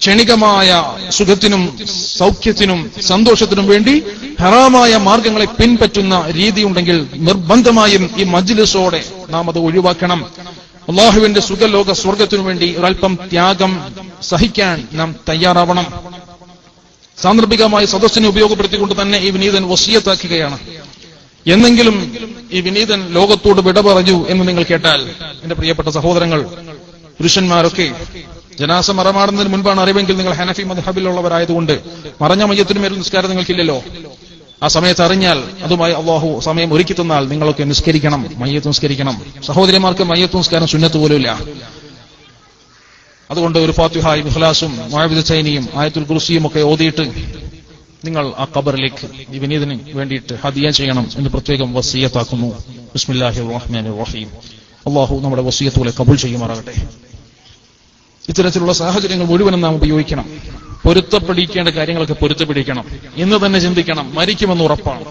ക്ഷണികമായ സുഖത്തിനും സൗഖ്യത്തിനും സന്തോഷത്തിനും വേണ്ടി ഹറാമായ മാർഗങ്ങളെ പിൻപറ്റുന്ന രീതിയുണ്ടെങ്കിൽ നിർബന്ധമായും ഈ മജ്ലിസോടെ നാം അത് ഒഴിവാക്കണം. അള്ളാഹുവിന്റെ സുഖലോക സ്വർഗത്തിനു വേണ്ടി ഒരൽപ്പം ത്യാഗം സഹിക്കാൻ നാം തയ്യാറാവണം. സാന്ദർഭികമായി സദസ്സിനെ ഉപയോഗപ്പെടുത്തിക്കൊണ്ട് തന്നെ ഈ വിനീതൻ വസിയത്താക്കുകയാണ്. എന്നെങ്കിലും ഈ വിനീതൻ ലോകത്തോട് വിട പറഞ്ഞു എന്ന് നിങ്ങൾ കേട്ടാൽ, എന്റെ പ്രിയപ്പെട്ട സഹോദരങ്ങൾ, പുരുഷന്മാരൊക്കെ ജനാസ മറമാടുന്നതിന് മുൻപാണ് അറിവെങ്കിൽ നിങ്ങൾ ഹനഫി മദ്ഹബിലുള്ളവരായതുകൊണ്ട് മറഞ്ഞ മയ്യത്തിനു മേൽ നിസ്കാരം നിങ്ങൾക്കില്ലല്ലോ. ആ സമയത്ത് അറിഞ്ഞാൽ അതുമായി അള്ളാഹു സമയം ഒരുക്കി തന്നാൽ നിങ്ങളൊക്കെ നിസ്കരിക്കണം, മയ്യത്ത് നിസ്കരിക്കണം. സഹോദരിമാർക്ക് മയ്യത്ത് നിസ്കാരം സുന്നത്ത് പോലുമില്ല. അതുകൊണ്ട് ഒരു ഫാത്തിഹായും ഇഖ്ലാസും മുഅവ്വിദ് സൈനിയും ആയത്തുൽ കുർസിയും ഒക്കെ ഓതിയിട്ട് നിങ്ങൾ ആ ഖബറിലേക്ക് ഈ വിനീതന് വേണ്ടിയിട്ട് ഹദിയ ചെയ്യണം എന്ന് പ്രത്യേകം വസിയത്താക്കുന്നു. ബിസ്മില്ലാഹിർ റഹ്മാനിർ റഹീം. അള്ളാഹു നമ്മുടെ വസിയത്തുകളെ കബൂൽ ചെയ്യുമാറാകട്ടെ. ഇത്തരത്തിലുള്ള സാഹചര്യങ്ങൾ മുഴുവനും നാം ഉപയോഗിക്കണം. പൊരുത്തപ്പെടിക്കേണ്ട കാര്യങ്ങളൊക്കെ പൊരുത്തപ്പെടിക്കണം. ഇന്ന് തന്നെ ചിന്തിക്കണം, മരിക്കുമെന്ന് ഉറപ്പാണ്.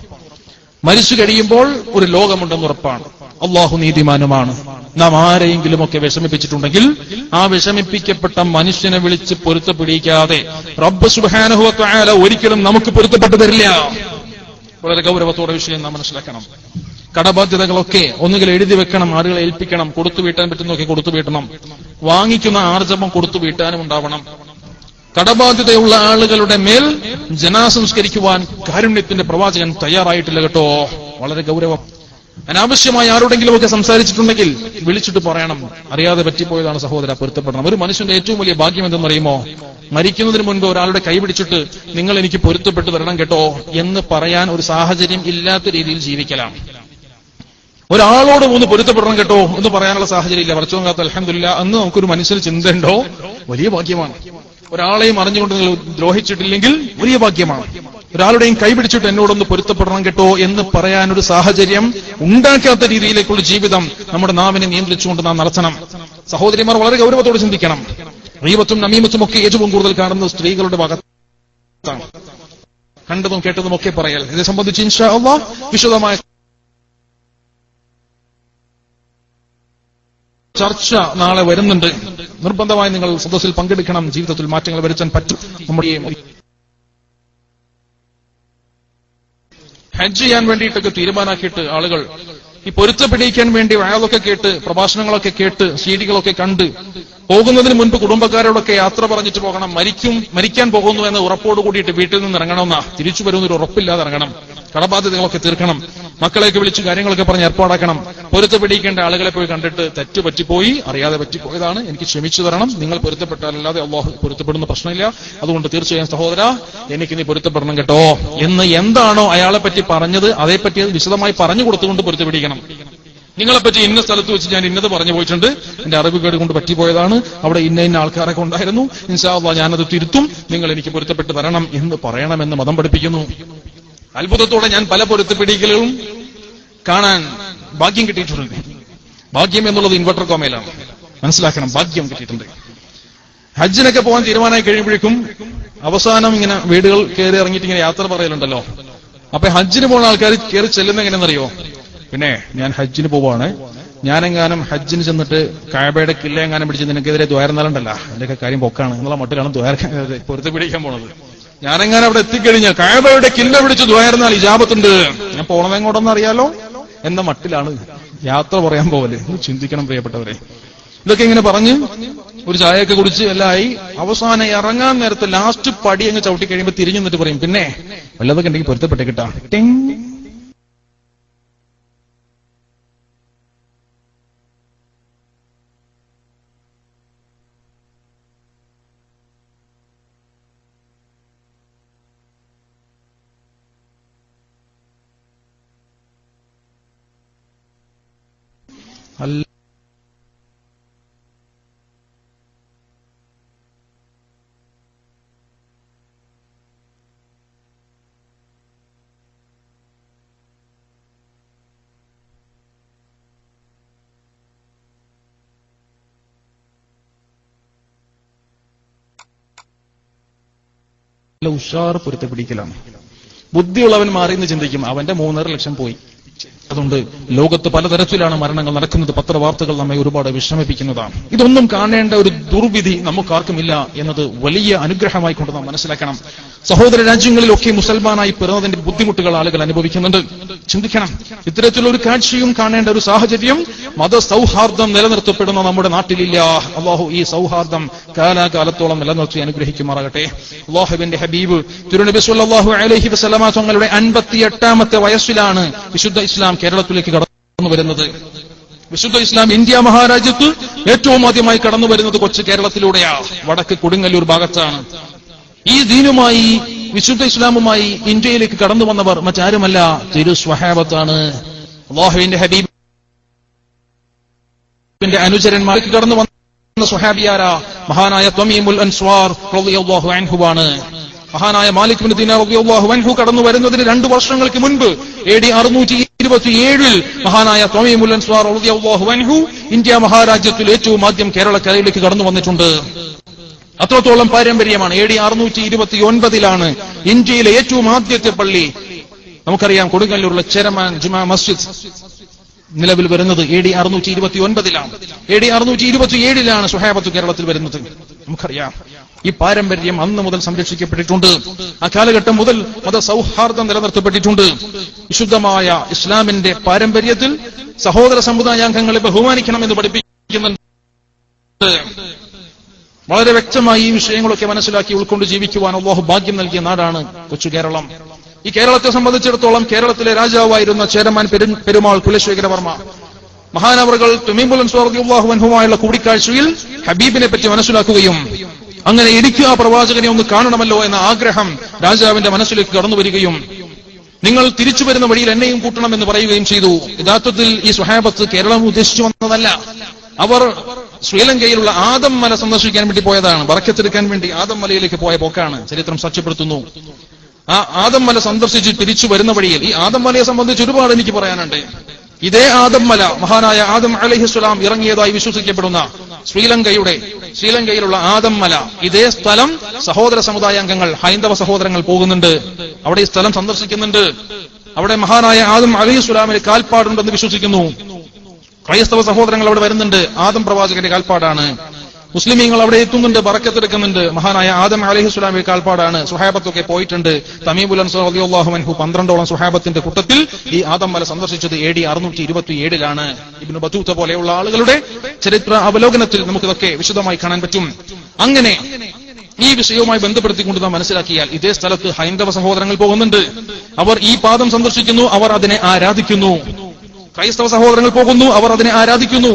മരിച്ചു കഴിയുമ്പോൾ ഒരു ലോകമുണ്ടെന്ന് ഉറപ്പാണ്. അള്ളാഹു നീതിമാനുമാണ്. നാം ആരെയെങ്കിലുമൊക്കെ വിഷമിപ്പിച്ചിട്ടുണ്ടെങ്കിൽ ആ വിഷമിപ്പിക്കപ്പെട്ട മനുഷ്യനെ വിളിച്ച് പൊരുത്തപ്പെടിക്കാതെ റബ്ബ് സുബ്ഹാനഹു വ തആല ഒരിക്കലും നമുക്ക് പൊരുത്തപ്പെട്ടു തരില്ല. വളരെ ഗൗരവത്തോടെ വിഷയം നാം മനസ്സിലാക്കണം. കടബാധ്യതകളൊക്കെ ഒന്നുകിൽ എഴുതി വെക്കണം, ആളുകളെ ഏൽപ്പിക്കണം, കൊടുത്തു വീട്ടാൻ പറ്റുന്നതൊക്കെ കൊടുത്തു വീട്ടണം. വാങ്ങിക്കുന്ന ആർജവം കൊടുത്തു വീട്ടാനും ഉണ്ടാവണം. കടബാധ്യതയുള്ള ആളുകളുടെ മേൽ ജനാസംസ്കരിക്കുവാൻ കാരുണ്യത്തിന്റെ പ്രവാചകൻ തയ്യാറായിട്ടില്ല കേട്ടോ. വളരെ ഗൗരവം. അനാവശ്യമായി ആരോടെങ്കിലും ഒക്കെ സംസാരിച്ചിട്ടുണ്ടെങ്കിൽ വിളിച്ചിട്ട് പറയണം, അറിയാതെ പറ്റിപ്പോയതാണ് സഹോദര, പൊരുത്തപ്പെടണം. ഒരു മനുഷ്യന്റെ ഏറ്റവും വലിയ ഭാഗ്യം എന്തെന്നറിയുമോ? മരിക്കുന്നതിന് മുൻപ് ഒരാളുടെ കൈ പിടിച്ചിട്ട് നിങ്ങൾ എനിക്ക് പൊരുത്തപ്പെട്ടു തരണം കേട്ടോ എന്ന് പറയാൻ ഒരു സാഹചര്യം ഇല്ലാത്ത രീതിയിൽ ജീവിക്കലാണ്. ഒരാളോട് ഒന്ന് പൊരുത്തപ്പെടണം കേട്ടോ എന്ന് പറയാനുള്ള സാഹചര്യം ഇല്ല. പടച്ചോൻ കാത്ത് അൽഹംദുലില്ലാ അന്ന് നമുക്കൊരു മനുഷ്യന് ചിന്തയുണ്ടോ? വലിയ ഭാഗ്യമാണ്. ഒരാളെയും അറിഞ്ഞുകൊണ്ട് നിങ്ങൾ ദ്രോഹിച്ചിട്ടില്ലെങ്കിൽ വലിയ ഭാഗ്യമാണ്. ഒരാളുടെയും കൈപിടിച്ചിട്ട് എന്നോടൊന്ന് പൊരുത്തപ്പെടണം കേട്ടോ എന്ന് പറയാനൊരു സാഹചര്യം ഉണ്ടാക്കാത്ത രീതിയിലേക്കുള്ള ജീവിതം നമ്മുടെ നാവിനെ നിയന്ത്രിച്ചുകൊണ്ട് നാം നടത്തണം. സഹോദരിമാർ വളരെ ഗൗരവത്തോടെ ചിന്തിക്കണം. ഗീബത്തും നമീമത്തും ഒക്കെ ഏറ്റവും കൂടുതൽ കാണുന്നത് സ്ത്രീകളുടെ ഭാഗത്താണ്. കണ്ടതും കേട്ടതും ഒക്കെ പറയൽ. ഇതേ സംബന്ധിച്ച് ഇൻഷാ അല്ലാഹ് വിശദമായ ചർച്ച നാളെ വരുന്നുണ്ട്. നിർബന്ധമായി നിങ്ങൾ സദസ്സിൽ പങ്കെടുക്കണം. ജീവിതത്തിൽ മാറ്റങ്ങൾ വരുത്താൻ പറ്റും. നമ്മുടെ ഹജ്ജ് ചെയ്യാൻ വേണ്ടിയിട്ടൊക്കെ തീരുമാനാക്കിയിട്ട് ആളുകൾ ഈ പൊരുത്തപ്പെടിക്കാൻ വേണ്ടി വയലൊക്കെ കേട്ട് പ്രഭാഷണങ്ങളൊക്കെ കേട്ട് സീഡികളൊക്കെ കണ്ട് പോകുന്നതിന് മുൻപ് കുടുംബക്കാരോടൊക്കെ യാത്ര പറഞ്ഞിട്ട് പോകണം. മരിക്കാൻ പോകുന്നു എന്ന ഉറപ്പോട് കൂടിയിട്ട് വീട്ടിൽ നിന്ന് ഇറങ്ങണമെന്നാ. തിരിച്ചു വരുന്നൊരു ഉറപ്പില്ലാതെ ഇറങ്ങണം. കടബാധ്യതകളൊക്കെ തീർക്കണം. മക്കളെയൊക്കെ വിളിച്ച് കാര്യങ്ങളൊക്കെ പറഞ്ഞ് ഏർപ്പാടാക്കണം. പൊരുത്തപ്പെടിക്കേണ്ട ആളുകളെ പോയി കണ്ടിട്ട് തെറ്റ് പറ്റിപ്പോയി, അറിയാതെ പറ്റിപ്പോയതാണ്, എനിക്ക് ക്ഷമിച്ചു തരണം. നിങ്ങൾ പൊരുത്തപ്പെട്ടാലല്ലാതെ അല്ലാഹു പൊരുത്തപ്പെടുന്ന പ്രശ്നമില്ല. അതുകൊണ്ട് തീർച്ചയായും സഹോദര എനിക്ക് നീ പൊരുത്തപ്പെടണം കേട്ടോ എന്ന് എന്താണോ അയാളെ പറ്റി പറഞ്ഞത് അതേപ്പറ്റി അത് വിശദമായി പറഞ്ഞു കൊടുത്തുകൊണ്ട് പൊരുത്തപ്പെടിക്കണം. നിങ്ങളെപ്പറ്റി ഇന്ന സ്ഥലത്ത് വെച്ച് ഞാൻ ഇന്നത് പറഞ്ഞു പോയിട്ടുണ്ട്, എന്റെ അറിവുകേട് കൊണ്ട് പറ്റിപ്പോയതാണ്, അവിടെ ഇന്ന ആൾക്കാരൊക്കെ ഉണ്ടായിരുന്നു, ഇൻഷാ അല്ലാഹ് ഞാനത് തിരുത്തും, നിങ്ങൾ എനിക്ക് പൊരുത്തപ്പെട്ട് തരണം എന്ന് പറയണമെന്ന് മതം പഠിപ്പിക്കുന്നു. അത്ഭുതത്തോടെ ഞാൻ പല പൊരുത്തപ്പെടിക്കലുകളും കാണാൻ ഭാഗ്യം കിട്ടിയിട്ടുണ്ട്. ഭാഗ്യം എന്നുള്ളത് ഇൻവെർട്ടർ കോമയിലാണ്. മനസ്സിലാക്കണം, ഭാഗ്യം കിട്ടിയിട്ടുണ്ട്. ഹജ്ജിനൊക്കെ പോകാൻ തീരുമാനമായി കഴിയുമ്പോഴേക്കും അവസാനം ഇങ്ങനെ വീടുകൾ കയറി ഇറങ്ങിയിട്ട് ഇങ്ങനെ യാത്ര പറയലുണ്ടല്ലോ. അപ്പൊ ഹജ്ജിന് പോകുന്ന ആൾക്കാർ കയറി ചെല്ലുന്ന എങ്ങനെയെന്നറിയോ? പിന്നെ ഞാൻ ഹജ്ജിന് പോവാണ്, ഞാനെങ്ങാനും ഹജ്ജിന് ചെന്നിട്ട് കഅബയുടെ കില്ല എങ്ങാനും പിടിച്ച് നിനക്കെതിരെ ദ്വാരന്നാലുണ്ടല്ലോ, അതിന്റെയൊക്കെ കാര്യം പൊക്കാണ് എന്നുള്ള മട്ടിലാണ് പൊരുത്തി പിടിക്കാൻ പോണത്. ഞാനെങ്ങാനും അവിടെ എത്തിക്കഴിഞ്ഞാൽ കഅബയുടെ കില്ല പിടിച്ച് ദ്വാരന്നാൽ ഇജാബത്തുണ്ട്, ഞാൻ പോണത് എങ്ങോട്ടെന്ന് അറിയാലോ എന്ന മട്ടിലാണ് യാത്ര പറയാൻ പോവല്. ചിന്തിക്കണം പ്രിയപ്പെട്ടവരെ. ഇതൊക്കെ ഇങ്ങനെ പറഞ്ഞ് ഒരു ചായയൊക്കെ കുടിച്ച് എല്ലായി അവസാനം ഇറങ്ങാൻ നേരത്തെ ലാസ്റ്റ് പടി അങ്ങ് ചവിട്ടി കഴിയുമ്പോൾ തിരിഞ്ഞു നിന്നിട്ട് പറയും, പിന്നെ വല്ലതൊക്കെ ഉണ്ടെങ്കിൽ പൊരുത്തപ്പെട്ടേ കിട്ടാ. അല്ല ഉഷാർ പൊരുത്തപ്പിടിക്കലാണ്. ബുദ്ധിയുള്ളവൻ മാറിയെന്ന് ചിന്തിക്കും, അവന്റെ 3.5 ലക്ഷം പോയി. അതുകൊണ്ട് ലോകത്ത് പലതരത്തിലാണ് മരണങ്ങൾ നടക്കുന്നത്. പത്രവാർത്തകൾ നമ്മെ ഒരുപാട് വിഷമിപ്പിക്കുന്നതാണ്. ഇതൊന്നും കാണേണ്ട ഒരു ദുർവിധി നമുക്കാർക്കുമില്ല എന്നത് വലിയ അനുഗ്രഹമായി കൊണ്ട് നാം മനസ്സിലാക്കണം. സഹോദര രാജ്യങ്ങളിലൊക്കെ മുസൽമാനായി പിറന്നതിന്റെ ബുദ്ധിമുട്ടുകൾ ആളുകൾ അനുഭവിക്കുന്നുണ്ട്. ചിന്തിക്കണം, ഇത്തരത്തിലുള്ള ഒരു കാഴ്ചയും കാണേണ്ട ഒരു സാഹചര്യം മതസൗഹാർദ്ദം നിലനിർത്തപ്പെടുന്ന നമ്മുടെ നാട്ടിലില്ല. അള്ളാഹു ഈ സൗഹാർദ്ദം കാലാകാലത്തോളം നിലനിർത്തി അനുഗ്രഹിക്കുമാറാകട്ടെ. അള്ളാഹുവിന്റെ ഹബീബ് തിരുനബി സ്വല്ലല്ലാഹു അലൈഹി വസല്ലമ തങ്ങളുടെ 58ാമത്തെ വയസ്സിലാണ് വിശുദ്ധ ഇസ്ലാം കേരളത്തിലേക്ക് കടന്നു വരുന്നത്. വിശുദ്ധ ഇസ്ലാം ഇന്ത്യ മഹാരാജ്യത്ത് ഏറ്റവും ആദ്യമായി കടന്നു വരുന്നത് കൊച്ചു കേരളത്തിലൂടെയാണ്. വടക്ക് കൊടുങ്ങല്ലൂർ ഭാഗത്താണ്. ഈ ദീനുമായി വിശുദ്ധ ഇസ്ലാമുമായി ഇന്ത്യയിലേക്ക് കടന്നു വന്നവർ മറ്റാരുമല്ല, തിരു സ്വഹാബത്താണ്. അല്ലാഹുവിന്റെ ഹബീബിന്റെ അനുചരന്മാർക്ക് കടന്നു വന്ന സ്വഹാബിയാര മഹാനായ തമീമുൽ അൻസ്വാർ റളിയല്ലാഹു അൻഹുവാണ്. മഹാനായ മാലിക് ഇബ്നു ദിനാർ റളിയല്ലാഹു അൻഹു കടന്നു വരുന്നതിന് 2 വർഷങ്ങൾക്ക് മുൻപ് AD 627 മഹാനായ തമീമുൽ അൻസ്വാർ റളിയല്ലാഹു അൻഹു ഇന്ത്യ മഹാരാജ്യത്തിൽ ഏറ്റവും ആദ്യം കേരളക്കരയിലേക്ക് കടന്നു വന്നിട്ടുണ്ട്. അത്രത്തോളം പാരമ്പര്യമാണ്. AD 629 ഇന്ത്യയിലെ ഏറ്റവും ആദ്യത്തെ പള്ളി നമുക്കറിയാം കൊടുങ്ങല്ലൂരിലെ ചെരമാൻ ജുമാ മസ്ജിദ് നിലവിൽ വരുന്നത് AD 629 AD 627 സ്വഹാബത്ത് കേരളത്തിൽ വരുന്നത്. നമുക്കറിയാം ഈ പാരമ്പര്യം അന്ന് മുതൽ സംരക്ഷിക്കപ്പെട്ടിട്ടുണ്ട്. ആ കാലഘട്ടം മുതൽ മതസൗഹാർദ്ദം നിലനിർത്തപ്പെട്ടിട്ടുണ്ട്. വിശുദ്ധമായ ഇസ്ലാമിന്റെ പാരമ്പര്യത്തിൽ സഹോദര സമുദായാംഗങ്ങളെ ബഹുമാനിക്കണമെന്ന് പഠിപ്പിക്കുന്നുണ്ട്. വളരെ വ്യക്തമായി ഈ വിഷയങ്ങളൊക്കെ മനസ്സിലാക്കി ഉൾക്കൊണ്ട് ജീവിക്കുവാൻ അല്ലാഹു ഭാഗ്യം നൽകിയ നാടാണ് കൊച്ചു കേരളം. ഈ കേരളത്തെ സംബന്ധിച്ചിടത്തോളം കേരളത്തിലെ രാജാവായിരുന്ന ചേരമാൻ പെരുമാൾ കുലശേഖരവർമ്മ മഹാനവറുകൾ തമീമുൽ അൻസ്വാർ റളിയല്ലാഹു അൻഹുമായുള്ള കൂടിക്കാഴ്ചയിൽ ഹബീബിനെ പറ്റി മനസ്സിലാക്കുകയും അങ്ങനെ എനിക്ക് ആ പ്രവാചകനെ ഒന്ന് കാണണമല്ലോ എന്ന ആഗ്രഹം രാജാവിന്റെ മനസ്സിലേക്ക് കടന്നു വരികയും നിങ്ങൾ തിരിച്ചു വരുന്ന വഴിയിൽ എന്നെയും കൂട്ടണമെന്ന് പറയുകയും ചെയ്തു. യഥാർത്ഥത്തിൽ ഈ സ്വഹാബത്ത് കേരളം ഉദ്ദേശിച്ചു വന്നതല്ല. അവർ ശ്രീലങ്കയിലുള്ള ആദം മല സന്ദർശിക്കാൻ വേണ്ടി പോയതാണ്. ബറക്കത്തെടുക്കാൻ വേണ്ടി ആദം മലയിലേക്ക് പോയ പോക്കാണ് ചരിത്രം സാക്ഷ്യപ്പെടുത്തുന്നു. ആ ആദം മല സന്ദർശിച്ച് തിരിച്ചു വരുന്ന വഴിയിൽ ഈ ആദം മലയെ സംബന്ധിച്ച് ഒരുപാട് എനിക്ക് പറയാനുണ്ട്. ഇതേ ആദം മല മഹാനായ ആദം അലൈഹിസ്സലാം ഇറങ്ങിയതായി വിശ്വസിക്കപ്പെടുന്ന ശ്രീലങ്കയിലുള്ള ആദം മല, ഇതേ സ്ഥലം സഹോദര സമുദായാംഗങ്ങൾ ഹൈന്ദവ സഹോദരങ്ങൾ പോകുന്നുണ്ട്. അവിടെ ഈ സ്ഥലം സന്ദർശിക്കുന്നുണ്ട്. അവിടെ മഹാനായ ആദം അലൈഹിസ്സലാമിന് കാൽപ്പാടുണ്ടെന്ന് വിശ്വസിക്കുന്നു. ക്രൈസ്തവ സഹോദരങ്ങൾ അവിടെ വരുന്നുണ്ട്. ആദം പ്രവാചകന്റെ കാൽപ്പാടാണ്. മുസ്ലിമീങ്ങൾ അവിടെ എത്തുന്നുണ്ട്, ബറക്കത്തെടുക്കുന്നുണ്ട്. മഹാനായ ആദം അലൈഹിസ്സലാമിന്റെ കാൽപ്പാടാണ്. സുഹാബത്തൊക്കെ പോയിട്ടുണ്ട്. തമീമുൽ അൻസ്വാർ റളിയല്ലാഹു അൻഹു 12ഓളം സുഹാബത്തിന്റെ കൂട്ടത്തിൽ ഈ ആദം മല സന്ദർശിച്ചത് AD 627 ഇബ്നു ബത്തൂത്ത പോലെയുള്ള ആളുകളുടെ ചരിത്ര അവലോകനത്തിൽ നമുക്കിതൊക്കെ വിശദമായി കാണാൻ പറ്റും. അങ്ങനെ ഈ വിഷയവുമായി ബന്ധപ്പെടുത്തിക്കൊണ്ട് നാം മനസ്സിലാക്കിയാൽ ഇതേ സ്ഥലത്ത് ഹൈന്ദവ സഹോദരങ്ങൾ പോകുന്നുണ്ട്. അവർ ഈ പാദം സന്ദർശിക്കുന്നു, അവർ അതിനെ ആരാധിക്കുന്നു. ക്രൈസ്തവ സഹോദരങ്ങൾ പോകുന്നു, അവർ അതിനെ ആരാധിക്കുന്നു.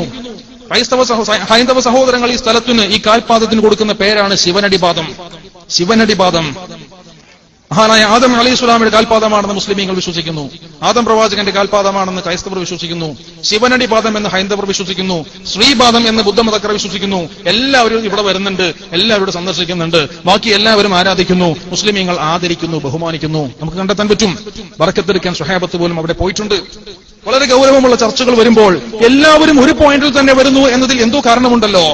ഹൈന്ദവ സഹോദരങ്ങൾ ഈ സ്ഥലത്തിന് ഈ കാൽപാദത്തിന് കൊടുക്കുന്ന പേരാണ് ശിവനടിപാദം. മഹാനായ ആദം അലൈഹിസ്സലാമിന്റെ കാൽപാദമാണെന്ന് മുസ്ലിമീങ്ങൾ വിശ്വസിക്കുന്നു. ആദം പ്രവാചകന്റെ കാൽപാദമാണെന്ന് ക്രൈസ്തവർ വിശ്വസിക്കുന്നു. ശിവനടിപാദം എന്ന് ഹൈന്ദവർ വിശ്വസിക്കുന്നു. ശ്രീപാദം എന്ന് ബുദ്ധമതക്കാർ വിശ്വസിക്കുന്നു. എല്ലാവരും ഇവിടെ വരുന്നുണ്ട്, എല്ലാവരും സന്ദർശിക്കുന്നുണ്ട്. ബാക്കി എല്ലാവരും ആരാധിക്കുന്നു. മുസ്ലിമീങ്ങൾ ആദരിക്കുന്നു, ബഹുമാനിക്കുന്നു. നമുക്ക് കണ്ടെത്താൻ പറ്റും. ബറക്കത്തെടുക്കാൻ സ്വഹാബത്ത് പോലും അവിടെ പോയിട്ടുണ്ട്. വളരെ ഗൗരവമുള്ള ചർച്ചകൾ വരുമ്പോൾ എല്ലാവരും ഒരു പോയിന്റിൽ തന്നെ വരുന്നു എന്നതിൽ എന്തോ കാരണമുണ്ടല്ലോ.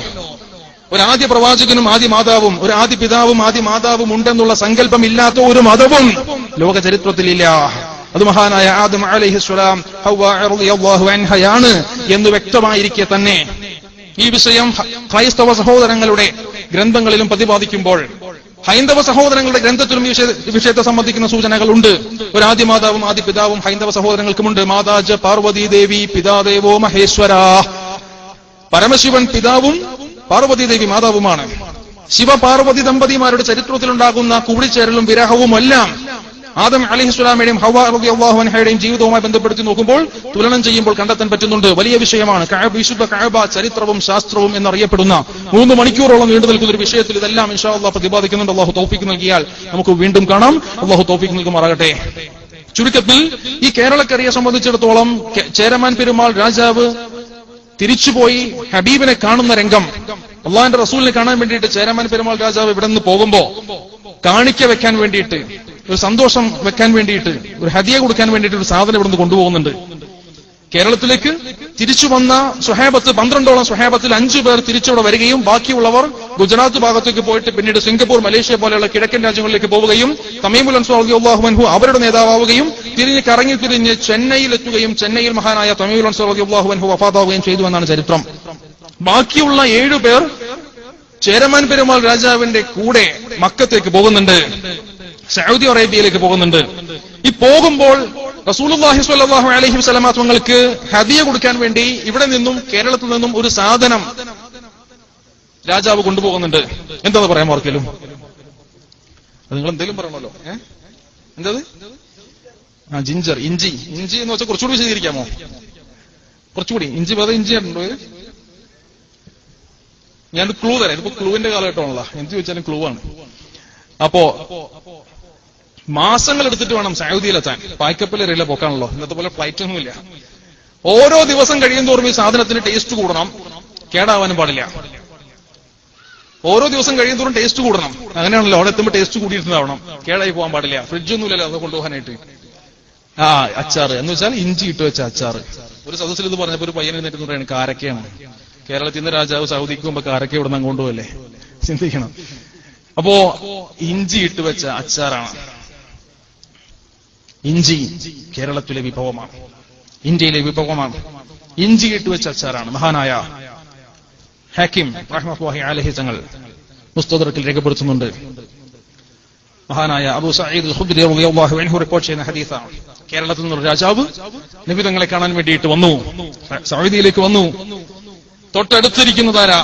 ഒരു ആദ്യ പ്രവാചകനും ആദ്യ മാതാവും, ഒരു ആദ്യ പിതാവും ആദ്യ മാതാവും ഉണ്ടെന്നുള്ള സങ്കല്പം ഇല്ലാത്ത ഒരു മതവും ലോക ചരിത്രത്തിലില്ല. അത് മഹാനായ ആദം അലൈഹിസ്സലാം ഹവ്വ റളിയല്ലാഹു അൻഹയാണ് എന്ന് വ്യക്തമായിരിക്കെ തന്നെ ഈ വിഷയം ക്രൈസ്തവ സഹോദരങ്ങളുടെ ഗ്രന്ഥങ്ങളിലും പ്രതിപാദിക്കുമ്പോൾ ഹൈന്ദവ സഹോദരങ്ങളുടെ ഗ്രന്ഥത്തിലും ഈ വിഷയത്തെ സംബന്ധിക്കുന്ന സൂചനകളുണ്ട്. ഒരു ആദ്യ മാതാവും ആദ്യ പിതാവും ഹൈന്ദവ സഹോദരങ്ങൾക്കുമുണ്ട്. മാതാജ പാർവതി ദേവി പിതാദേവോ മഹേശ്വര. പരമശിവൻ പിതാവും പാർവതി ദേവി മാതാവുമാണ്. ശിവപാർവതി ദമ്പതിമാരുടെ ചരിത്രത്തിലുണ്ടാകുന്ന കൂടിച്ചേരലും വിരഹവും എല്ലാം ആദം അലൈഹിസ്സലാമിന്റെയും ഹവ്വ റളിയല്ലാഹു അൻഹയുടെയും ജീവിതവുമായി ബന്ധപ്പെടുത്തി നോക്കുമ്പോൾ തുലനം ചെയ്യുമ്പോൾ കണ്ടെത്താൻ പറ്റുന്നുണ്ട്. വലിയ വിഷയമാണ്. വിശുദ്ധ കഅബ ചരിത്രവും ശാസ്ത്രവും എന്നറിയപ്പെടുന്ന 3 മണിക്കൂറോളം നീണ്ടു നിൽക്കുന്ന ഒരു വിഷയത്തിൽ ഇതെല്ലാം ഇൻഷാ അല്ലാഹ് പ്രതിപാദിക്കുന്നുണ്ട്. അല്ലാഹു തൗഫീഖ് നൽകിയാൽ നമുക്ക് വീണ്ടും കാണാം. അല്ലാഹു തൗഫീഖ് നൽകുമാറാകട്ടെ. ചുരുക്കത്തിൽ ഈ കേരളക്കരയെ സംബന്ധിച്ചിടത്തോളം ചേരമാൻ പെരുമാൾ രാജാവ് തിരിച്ചുപോയി ഹബീബിനെ കാണുന്ന രംഗം, അള്ളാഹിന്റെ റസൂലിനെ കാണാൻ വേണ്ടിയിട്ട് ചേരമാൻ പെരുമാൾ രാജാവ് ഇവിടെ നിന്ന് പോകുമ്പോ കാണിക്ക വെക്കാൻ വേണ്ടിയിട്ട്, ഒരു സന്തോഷം വെക്കാൻ വേണ്ടിയിട്ട്, ഒരു ഹദിയ കൊടുക്കാൻ വേണ്ടിയിട്ട് ഒരു സാധനം ഇവിടുന്ന് കൊണ്ടുപോകുന്നുണ്ട്. കേരളത്തിലേക്ക് തിരിച്ചു വന്ന സ്വഹാബത്ത് 12ഓളം സ്വഹാബത്തിൽ 5 പേർ തിരിച്ചിവിടെ വരികയും ബാക്കിയുള്ളവർ ഗുജറാത്ത് ഭാഗത്തേക്ക് പോയിട്ട് പിന്നീട് സിംഗപ്പൂർ, മലേഷ്യ പോലെയുള്ള കിഴക്കൻ രാജ്യങ്ങളിലേക്ക് പോവുകയും തമീമുൽ അൻസാർ റളിയല്ലാഹു അൻഹു അവരുടെ നേതാവുകയും കറങ്ങി തിരിഞ്ഞ് ചെന്നൈയിലെത്തുകയും ചെന്നൈയിൽ മഹാനായ തമീമുൽ അൻസാർ റളിയല്ലാഹു അൻഹു വഫാത്താവുകയും ചെയ്തു എന്നാണ് ചരിത്രം. ബാക്കിയുള്ള 7 പേർ ചേരമാൻ പെരുമാൾ രാജാവിന്റെ കൂടെ മക്കത്തേക്ക് പോകുന്നുണ്ട്, സൗദി അറേബ്യയിലേക്ക് പോകുന്നുണ്ട്. ഈ പോകുമ്പോൾ റസൂലുള്ളാഹി സ്വല്ലല്ലാഹു അലൈഹി വസല്ലമ തങ്ങൾക്ക് ഹദിയ കൊടുക്കാൻ വേണ്ടി ഇവിടെ നിന്നും കേരളത്തിൽ നിന്നും ഒരു സാധനം രാജാവ് കൊണ്ടുപോകുന്നുണ്ട്. എന്താന്ന് പറയാൻ ഓർക്കലും? അത് നിങ്ങൾ എന്തെങ്കിലും പറയണല്ലോ. എന്തത്? ജിഞ്ചർ, ഇഞ്ചി. ഇഞ്ചി എന്ന് വെച്ചാൽ കുറച്ചുകൂടി വിശദീകരിക്കാമോ? കുറച്ചുകൂടി ഇഞ്ചി വേറെ ഇഞ്ചി ഉണ്ടോ? ഞാൻ ക്ലൂ തരാം. ഇതിപ്പോ ക്ലൂവിന്റെ കാലഘട്ടമാണല്ലോ. എന്ത് ചോദിച്ചാലും ക്ലൂ ആണ്. അപ്പോ മാസങ്ങൾ എടുത്തിട്ട് വേണം സൗദിയിലെത്താൻ. പായ്ക്കപ്പലേറിയില്ല പോക്കാണല്ലോ. ഇന്നത്തെ പോലെ ഫ്ലൈറ്റ് ഒന്നുമില്ല. ഓരോ ദിവസം കഴിയും തോറും ഈ സാധനത്തിന് ടേസ്റ്റ് കൂടണം, കേടാവാനും പാടില്ല. ഓരോ ദിവസം കഴിയും തോറും ടേസ്റ്റ് കൂടണം. അങ്ങനെയാണല്ലോ, അവിടെ എത്തുമ്പോൾ ടേസ്റ്റ് കൂടിയിട്ടുണ്ടാവണം, കേടായി പോകാൻ പാടില്ല. ഫ്രിഡ്ജൊന്നുമില്ലല്ലോ അത് കൊണ്ടുപോകാനായിട്ട്. അച്ചാറ് എന്ന് വെച്ചാൽ ഇഞ്ചി ഇട്ട് വെച്ച അച്ചാറ്. ഒരു സദസ്സിൽ ഇത് പറഞ്ഞപ്പോ ഒരു പയ്യനെ നേരിട്ട് പറയുന്നത് കാരക്കയാണ്. കേരളത്തിൽ നിന്ന് രാജാവ് സൗദിക്ക് പോകുമ്പോ കാരക്ക ഇവിടെ നിന്ന് കൊണ്ടുപോകല്ലേ, ചിന്തിക്കണം. അപ്പോ ഇഞ്ചി ഇട്ട് വെച്ച അച്ചാറാണ്. ഇഞ്ചി കേരളത്തിലെ വിഭവമാണ്, ഇന്ത്യയിലെ വിഭവമാണ്. ഇഞ്ചി ഇട്ട് വെച്ച അച്ചാറാണ്. മഹാനായ ഹാക്കിം റഹ്മത്തുള്ളാഹി അലൈഹി തങ്ങൾ മുസ്തദറക്കിൽ രേഖപ്പെടുത്തുന്നുണ്ട്. മഹാനായ അബൂ സഈദ് അൽ ഖുദ്രി റളിയല്ലാഹു അൻഹു റിപ്പോർട്ട് ചെയ്യുന്ന ഹദീസാണ്. കേരളത്തിൽ നിന്നൊരു രാജാവ് നബി തങ്ങളെ കാണാൻ വേണ്ടിയിട്ട് വന്നു, സൗദിയിലേക്ക് വന്നു. തൊട്ടടുത്തിരിക്കുന്നതാരാ?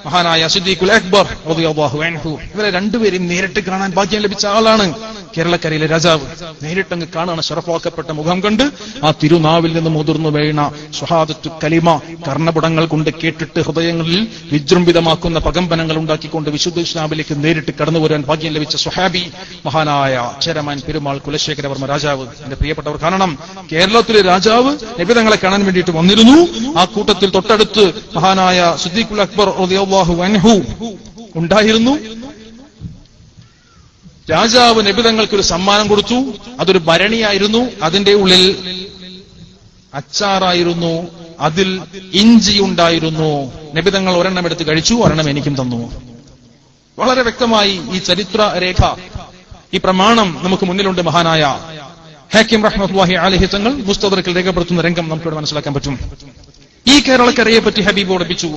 മഹാനായ സിദ്ദീഖുൽ അക്ബർ റളിയല്ലാഹു അൻഹു. ഇവരെ രണ്ടുപേരെയും നേരിട്ട് കാണാൻ ഭാഗ്യം ലഭിച്ച ആളാണ് കേരളക്കരയിലെ രാജാവ്. നേരിട്ടങ്ങ് കാണാണ്. ശറഫാക്കപ്പെട്ട മുഖം കണ്ട് ആ തിരുനാവിൽ നിന്ന് മുതിർന്നു വീണ സ്വഹാദത്തു കലിമ കർണപുടങ്ങൾ കൊണ്ട് കേട്ടിട്ട് ഹൃദയങ്ങളിൽ വിജൃംഭിതമാക്കുന്ന പ്രകമ്പനങ്ങൾ ഉണ്ടാക്കിക്കൊണ്ട് വിശുദ്ധ ഇസ്ലാമിലേക്ക് നേരിട്ട് കടന്നു വരാൻ ഭാഗ്യം ലഭിച്ച സ്വഹാബി മഹാനായ ചേരമാൻ പെരുമാൾ കുലശേഖരവർമ്മ രാജാവ്. എന്റെ പ്രിയപ്പെട്ടവർ കാണണം, കേരളത്തിലെ രാജാവ് നബി തങ്ങളെ കാണാൻ വേണ്ടിയിട്ട് വന്നിരുന്നു. ആ കൂട്ടത്തിൽ തൊട്ടടുത്ത് മഹാനായ സിദ്ദീഖുൽ അക്ബർ റളിയല്ലാഹു അൻഹു ഉണ്ടായിരുന്നു. രാജാവ് നബിതങ്ങൾക്കൊരു സമ്മാനം കൊടുത്തു. അതൊരു ഭരണിയായിരുന്നു. അതിന്റെ ഉള്ളിൽ അച്ചാറായിരുന്നു, അതിൽ ഇഞ്ചി ഉണ്ടായിരുന്നു. നബിതങ്ങൾ ഒരെണ്ണം എടുത്ത് കഴിച്ചു, ഒരെണ്ണം എനിക്കും തന്നു. വളരെ വ്യക്തമായി ഈ ചരിത്ര രേഖ, ഈ പ്രമാണം നമുക്ക് മുന്നിലുണ്ട്. മഹാനായ ഹാക്കിം റഹ്മത്തുള്ളാഹി അലൈഹി തങ്ങൾ മുസ്തദറക്കിൽ രേഖപ്പെടുത്തുന്ന രംഗം നമുക്കിവിടെ മനസ്സിലാക്കാൻ പറ്റും. ഈ കേരളക്കരയെ പറ്റി ഹബീബ് ഓർപ്പിച്ചു,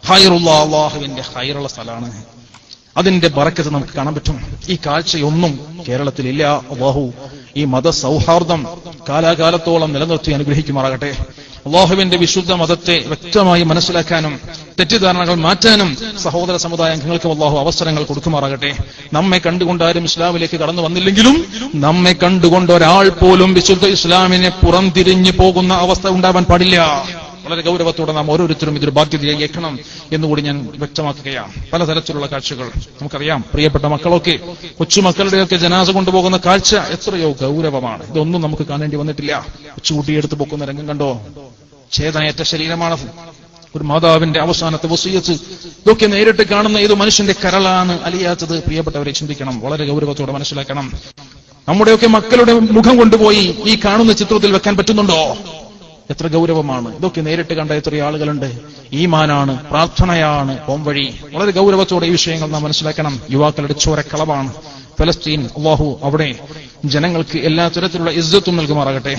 അല്ലാഹുവിന്റെ ഹൈറുള്ള സ്ഥലമാണ്. അതിന്റെ ബറക്കത്ത് നമുക്ക് കാണാൻ പറ്റും. ഈ കാഴ്ചയൊന്നും കേരളത്തിലില്ല. അല്ലാഹു ഈ മതസൗഹാർദ്ദം കാലാകാലത്തോളം നിലനിർത്തി അനുഗ്രഹിക്കുമാറാകട്ടെ. അല്ലാഹുവിന്റെ വിശുദ്ധ മതത്തെ വ്യക്തമായി മനസ്സിലാക്കാനും തെറ്റിദ്ധാരണകൾ മാറ്റാനും സഹോദര സമുദായ അംഗങ്ങൾക്ക് അല്ലാഹു അവസരങ്ങൾ കൊടുക്കുമാറാകട്ടെ. നമ്മെ കണ്ടുകൊണ്ടാരും ഇസ്ലാമിലേക്ക് കടന്നു വന്നില്ലെങ്കിലും നമ്മെ കണ്ടുകൊണ്ട് ഒരാൾ പോലും വിശുദ്ധ ഇസ്ലാമിനെ പുറംതിരിഞ്ഞു പോകുന്ന അവസ്ഥ ഉണ്ടാവാൻ പാടില്ല. വളരെ ഗൗരവത്തോടെ നാം ഓരോരുത്തരും ഇതൊരു ബാധ്യതയായി ഏൽക്കണം എന്നുകൂടി ഞാൻ വ്യക്തമാക്കുകയാണ്. പലതരത്തിലുള്ള കാഴ്ചകൾ നമുക്കറിയാം. പ്രിയപ്പെട്ട മക്കളൊക്കെ, കൊച്ചുമക്കളുടെയൊക്കെ ജനാസ കൊണ്ടുപോകുന്ന കാഴ്ച എത്രയോ ഗൗരവമാണ്. ഇതൊന്നും നമുക്ക് കാണേണ്ടി വന്നിട്ടില്ല. കൊച്ചുകുട്ടിയെടുത്ത് പൊക്കുന്ന രംഗം കണ്ടോ? ഛേദനയേറ്റ ശരീരമാണ്. ഒരു മാതാവിന്റെ അവസാനത്തെ വസിയത്ത്. ഇതൊക്കെ നേരിട്ട് കാണുന്ന ഏത് മനുഷ്യന്റെ കരളാണ് അലിയാത്തത്? പ്രിയപ്പെട്ടവരെ ചിന്തിക്കണം, വളരെ ഗൗരവത്തോടെ മനസ്സിലാക്കണം. നമ്മുടെയൊക്കെ മക്കളുടെ മുഖം കൊണ്ടുപോയി ഈ കാണുന്ന ചിത്രത്തിൽ വെക്കാൻ പറ്റുന്നുണ്ടോ? എത്ര ഗൗരവമാണ്! ഇതൊക്കെ നേരിട്ട് കണ്ട എത്ര ആളുകളുണ്ട്. ഈമാനാണ്, പ്രാർത്ഥനയാണ് പോംവഴി. വളരെ ഗൗരവത്തോടെ ഈ വിഷയങ്ങൾ നാം മനസ്സിലാക്കണം. യുവാക്കളുടെ ചോരക്കളവാണ് ഫലസ്തീൻ. അല്ലാഹു അവിടെ ജനങ്ങൾക്ക് എല്ലാ തരത്തിലുള്ള ഇസ്സത്തും നൽകുമാറാകട്ടെ.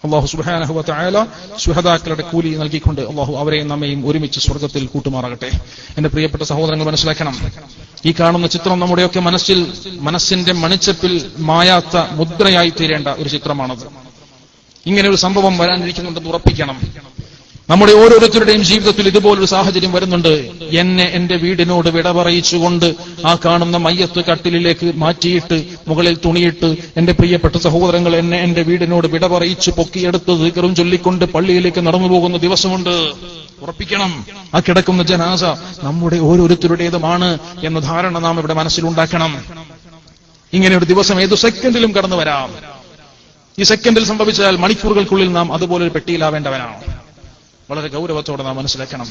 അല്ലാഹു സുബ്ഹാനഹു വ തആല ശുഹദാക്കളുടെ കൂലി നൽകിക്കൊണ്ട് അല്ലാഹു അവരെയും നമ്മയും ഒരുമിച്ച് സ്വർഗ്ഗത്തിൽ കൂട്ടുമാറാകട്ടെ. എന്റെ പ്രിയപ്പെട്ട സഹോദരങ്ങൾ, മനസ്സിലാക്കണം, ഈ കാണുന്ന ചിത്രം നമ്മുടെയൊക്കെ മനസ്സിന്റെ മണിച്ചപ്പിൽ മായാത്ത മുദ്രയായി തീരേണ്ട ഒരു ചിത്രമാണത്. ഇങ്ങനെ ഒരു സംഭവം വരാനിരിക്കുന്നുണ്ടെന്ന് ഉറപ്പിക്കണം. നമ്മുടെ ഓരോരുത്തരുടെയും ജീവിതത്തിൽ ഇതുപോലൊരു സാഹചര്യം വരുന്നുണ്ട്. എന്നെ എന്റെ വീടിനോട് വിട പറയിച്ചുകൊണ്ട് ആ കാണുന്ന മയ്യത്ത് കട്ടിലിലേക്ക് മാറ്റിയിട്ട് മുകളിൽ തുണിയിട്ട് എന്റെ പ്രിയപ്പെട്ട സഹോദരങ്ങൾ എന്നെ എന്റെ വീടിനോട് വിട പറയിച്ച് പൊക്കിയെടുത്ത് ദിക്റും ചൊല്ലിക്കൊണ്ട് പള്ളിയിലേക്ക് നടന്നു പോകുന്ന ദിവസമുണ്ട്. ഉറപ്പിക്കണം, ആ കിടക്കുന്ന ജനാസ നമ്മുടെ ഓരോരുത്തരുടേതുമാണ് എന്ന ധാരണ നാം ഇവിടെ മനസ്സിലുണ്ടാക്കണം. ഇങ്ങനെ ഒരു ദിവസം ഏതു സെക്കൻഡിലും കടന്നു വരാം. ഈ സെക്കൻഡിൽ സംഭവിച്ചാൽ മണിക്കൂറുകൾക്കുള്ളിൽ നാം അതുപോലെ ഒരു പെട്ടിയിലാവേണ്ടവനാണ്. വളരെ ഗൗരവത്തോടെ നാം മനസ്സിലാക്കണം.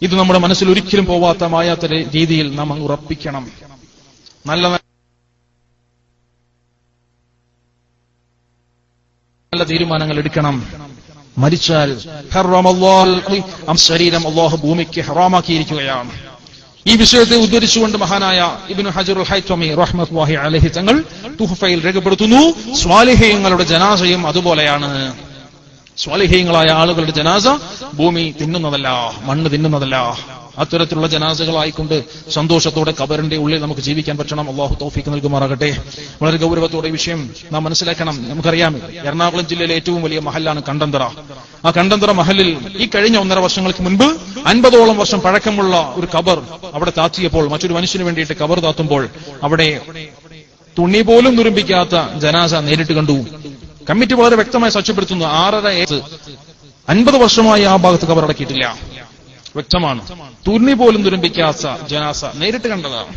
ഇത് നമ്മുടെ മനസ്സിൽ ഒരിക്കലും പോവാത്ത മായാത്ത രീതിയിൽ നാം അങ്ങ് ഉറപ്പിക്കണം. നല്ല നല്ല തീരുമാനങ്ങൾ എടുക്കണം. മരിച്ചാൽ ശരീരം അല്ലാഹു ഭൂമിക്ക് ഹറാമാക്കിയിരിക്കുകയാണ്. ഈ വിഷയത്തെ ഉദ്ധരിച്ചുകൊണ്ട് മഹാനായ ഇബ്നു ഹജറുൽ ഹൈതമി റഹ്മത്തുള്ളാഹി അലൈഹി തങ്ങൾ തുഹ്ഫയിൽ രേഖപ്പെടുത്തുന്നു, സ്വാലിഹീങ്ങളുടെ ജനാസയും അതുപോലെയാണ്. സ്വാലിഹീങ്ങളായ ആളുകളുടെ ജനാസ ഭൂമി തിന്നുന്നതല്ല, മണ്ണ് തിന്നുന്നതല്ല. അത്തരത്തിലുള്ള ജനാസകളായിക്കൊണ്ട് സന്തോഷത്തോടെ ഖബറിന്റെ ഉള്ളിൽ നമുക്ക് ജീവിക്കാൻ പറ്റണം. അല്ലാഹു തൗഫീഖ് നൽകുമാറാകട്ടെ. വളരെ ഗൗരവത്തോടെ ഈ വിഷയം നാം മനസ്സിലാക്കണം. നമുക്കറിയാം, എറണാകുളം ജില്ലയിലെ ഏറ്റവും വലിയ മഹല്ലാണ് കണ്ടന്തറ. ആ കണ്ടന്തറ മഹലിൽ ഈ കഴിഞ്ഞ 1.5 വർഷങ്ങൾക്ക് മുൻപ് 50ഓളം വർഷം പഴക്കമുള്ള ഒരു ഖബർ അവിടെ താത്തിയപ്പോൾ, മറ്റൊരു മനുഷ്യന് വേണ്ടിയിട്ട് ഖബർ താത്തുമ്പോൾ അവിടെ തുണി പോലും തുരുമ്പിക്കാത്ത ജനാസ നേരിട്ട് കണ്ടു. കമ്മിറ്റി വളരെ വ്യക്തമായി സാക്ഷ്യപ്പെടുത്തുന്നു, 6.5 50 വർഷമായി ആ ഭാഗത്ത് ഖബർ അടക്കിയിട്ടില്ല. വ്യക്തമാണ്. തുണി പോലും തുരുമ്പിക്കാത്ത ജനാസ നേരിട്ട് കണ്ടതാണ്.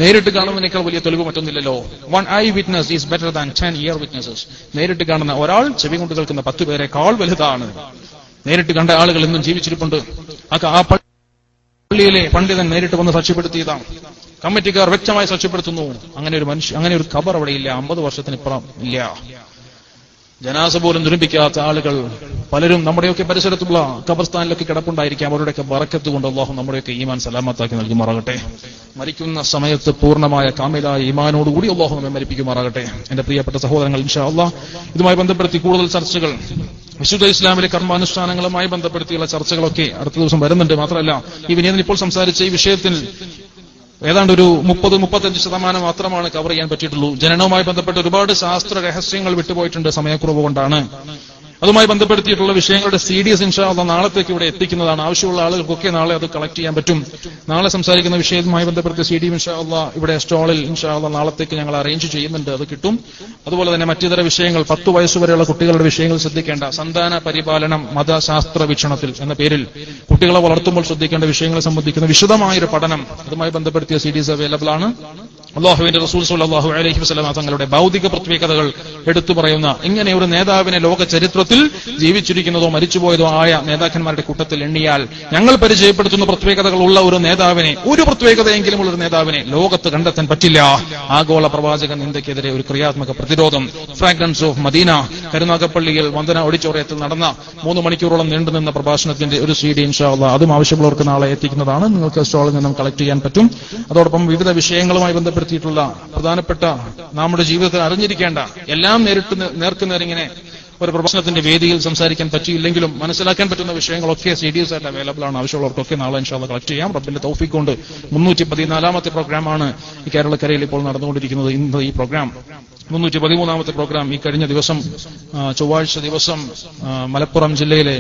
നേരിട്ട് കാണുന്നതിനേക്കാൾ വലിയ തെളിവ് മറ്റൊന്നില്ലല്ലോ. 1 eye witness is better than 10 ear witnesses. നേരിട്ട് കാണുന്ന ഒരാൾ ചെവി കൊണ്ട് കേൾക്കുന്ന 10 പേരെക്കാൾ വലുതാണ്. നേരിട്ട് കണ്ട ആളുകൾ ഇന്നും ജീവിച്ചിരിപ്പുണ്ട്. ആ പള്ളിയിലെ പണ്ഡിതൻ നേരിട്ട് വന്ന് സാക്ഷ്യപ്പെടുത്തിയതാണ്. കമ്മിറ്റിക്കാർ വ്യക്തമായി സാക്ഷ്യപ്പെടുത്തുന്നു, അങ്ങനെ ഒരു ഖബർ അവിടെ ഇല്ല, 50 വർഷത്തിനിപ്പുറം ഇല്ല. ജനാസ പോലും തുരുമ്പിക്കാത്ത ആളുകൾ പലരും നമ്മുടെയൊക്കെ പരിസരത്തുള്ള ഖബർസ്ഥാനിലൊക്കെ കിടപ്പുണ്ടായിരിക്കാം. അവരുടെയൊക്കെ ബറക്കത്ത് കൊണ്ട് അല്ലാഹു നമ്മുടെയൊക്കെ ഈമാൻ സലാമത്താക്കി നൽകുമാറാകട്ടെ. മരിക്കുന്ന സമയത്ത് പൂർണ്ണമായ കാമിലായ ഈമാനോടുകൂടി അല്ലാഹു നമ്മെ മരിപ്പിക്കുമാറാകട്ടെ. എന്റെ പ്രിയപ്പെട്ട സഹോദരങ്ങൾ, ഇൻഷാ അല്ലാഹ് ഇതുമായി ബന്ധപ്പെടുത്തി കൂടുതൽ ചർച്ചകൾ, വിശുദ്ധ ഇസ്ലാമിലെ കർമാനുഷ്ഠാനങ്ങളുമായി ബന്ധപ്പെടുത്തിയുള്ള ചർച്ചകളൊക്കെ അടുത്ത ദിവസം വരുന്നുണ്ട്. മാത്രമല്ല, ഈ വിനീതൻ ഇപ്പോൾ സംസാരിച്ച ഈ വിഷയത്തിൽ ഏതാണ്ട് ഒരു 30-35% മാത്രമാണ് കവർ ചെയ്യാൻ പറ്റിയിട്ടുള്ളൂ. ജനനവുമായി ബന്ധപ്പെട്ട് ഒരുപാട് ശാസ്ത്ര രഹസ്യങ്ങൾ വിട്ടുപോയിട്ടുണ്ട് സമയക്കുറവ് കൊണ്ടാണ്. അതുമായി ബന്ധപ്പെടുത്തിയിട്ടുള്ള വിഷയങ്ങളുടെ CDs ഇൻഷാ അല്ലാഹ് നാളത്തേക്ക് ഇവിടെ എത്തിക്കുന്നതാണ്. ആവശ്യമുള്ള ആളുകൾക്കൊക്കെ നാളെ അത് കളക്ട് ചെയ്യാൻ പറ്റും. നാളെ സംസാരിക്കുന്ന വിഷയവുമായി ബന്ധപ്പെടുത്തിയ CD ഇൻഷാ അല്ലാഹ് ഇവിടെ സ്റ്റോളിൽ ഇൻഷാ അല്ലാഹ് നാളത്തേക്ക് ഞങ്ങൾ അറേഞ്ച് ചെയ്യുന്നുണ്ട്. അത് കിട്ടും. അതുപോലെ തന്നെ മറ്റിതര വിഷയങ്ങൾ, 10 വയസ്സുവരെയുള്ള കുട്ടികളുടെ വിഷയങ്ങൾ ശ്രദ്ധിക്കേണ്ട സന്താന പരിപാലനം മതശാസ്ത്ര വീക്ഷണത്തിൽ എന്ന പേരിൽ കുട്ടികളെ വളർത്തുമ്പോൾ ശ്രദ്ധിക്കേണ്ട വിഷയങ്ങളെ സംബന്ധിക്കുന്ന വിശദമായൊരു പഠനം, അതുമായി ബന്ധപ്പെടുത്തിയ CDs അവൈലബിൾ ആണ്. അല്ലാഹുവിന്റെ റസൂൽ സ്വല്ലല്ലാഹു അലൈഹി വസല്ലം തങ്ങളുടെ ഭൗതിക പ്രത്യേകതകൾ എടുത്തു പറയുന്ന ഇങ്ങനെ ഒരു നേതാവിനെ ലോക ചരിത്രത്തിൽ ജീവിച്ചിരിക്കുന്നതോ മരിച്ചുപോയതോ ആയ നേതാക്കന്മാരുടെ കൂട്ടത്തിൽ എണ്ണിയാൽ ഞങ്ങൾ പരിചയപ്പെടുത്തുന്ന പ്രത്യേകതകൾ ഉള്ള ഒരു നേതാവിനെ, ഒരു പ്രത്യേകതയെങ്കിലും ഉള്ള ഒരു നേതാവിനെ ലോകത്ത് കണ്ടെത്താൻ പറ്റില്ല. ആഗോള പ്രവാചകൻ ഇന്ത്യക്കെതിരെ ഒരു ക്രിയാത്മക പ്രതിരോധം. ഫ്രാഗ്രൻസ് ഓഫ് മദീന, കരുനാഗപ്പള്ളിയിൽ വന്ദന ഓഡിറ്റോറിയത്തിൽ നടന്ന 3 മണിക്കൂറോളം നീണ്ടുനിന്ന പ്രഭാഷണത്തിന്റെ ഒരു CD ഇൻഷാ അല്ലാഹ് അതും ആവശ്യമുള്ളവർക്ക് നാളെ എത്തിക്കുന്നതാണ്. നിങ്ങൾക്ക് സ്റ്റോളിൽ നിന്നും കളക്ട് ചെയ്യാൻ പറ്റും. അതോടൊപ്പം വിവിധ വിഷയങ്ങളുമായി ബന്ധപ്പെടുത്തിയിട്ടുള്ള പ്രധാനപ്പെട്ട നമ്മുടെ ജീവിതത്തിൽ അറിഞ്ഞിരിക്കേണ്ട എല്ലാം നേർക്കുനേരിങ്ങനെ ഒരു പ്രഭാഷണത്തിന്റെ വേദിയിൽ സംസാരിക്കാൻ പറ്റിയില്ലെങ്കിലും മനസ്സിലാക്കാൻ പറ്റുന്ന വിഷയങ്ങളൊക്കെ CDs ആയിട്ട് അവൈലബിൾ ആണ്. ആവശ്യമുള്ളവർക്കൊക്കെ നാളെ ഇൻഷാ അല്ലാഹ് കളക്ട് ചെയ്യാം. റബ്ബിന്റെ തൗഫീഖ് കൊണ്ട് 314ാമത്തെ പ്രോഗ്രാമാണ് ഈ കേരളക്കരയിൽ ഇപ്പോൾ നടന്നുകൊണ്ടിരിക്കുന്നത്. ഇന്ന് ഈ പ്രോഗ്രാം 313ാമത്തെ പ്രോഗ്രാം ഈ കഴിഞ്ഞ ദിവസം ചൊവ്വാഴ്ച ദിവസം മലപ്പുറം ജില്ലയിലെ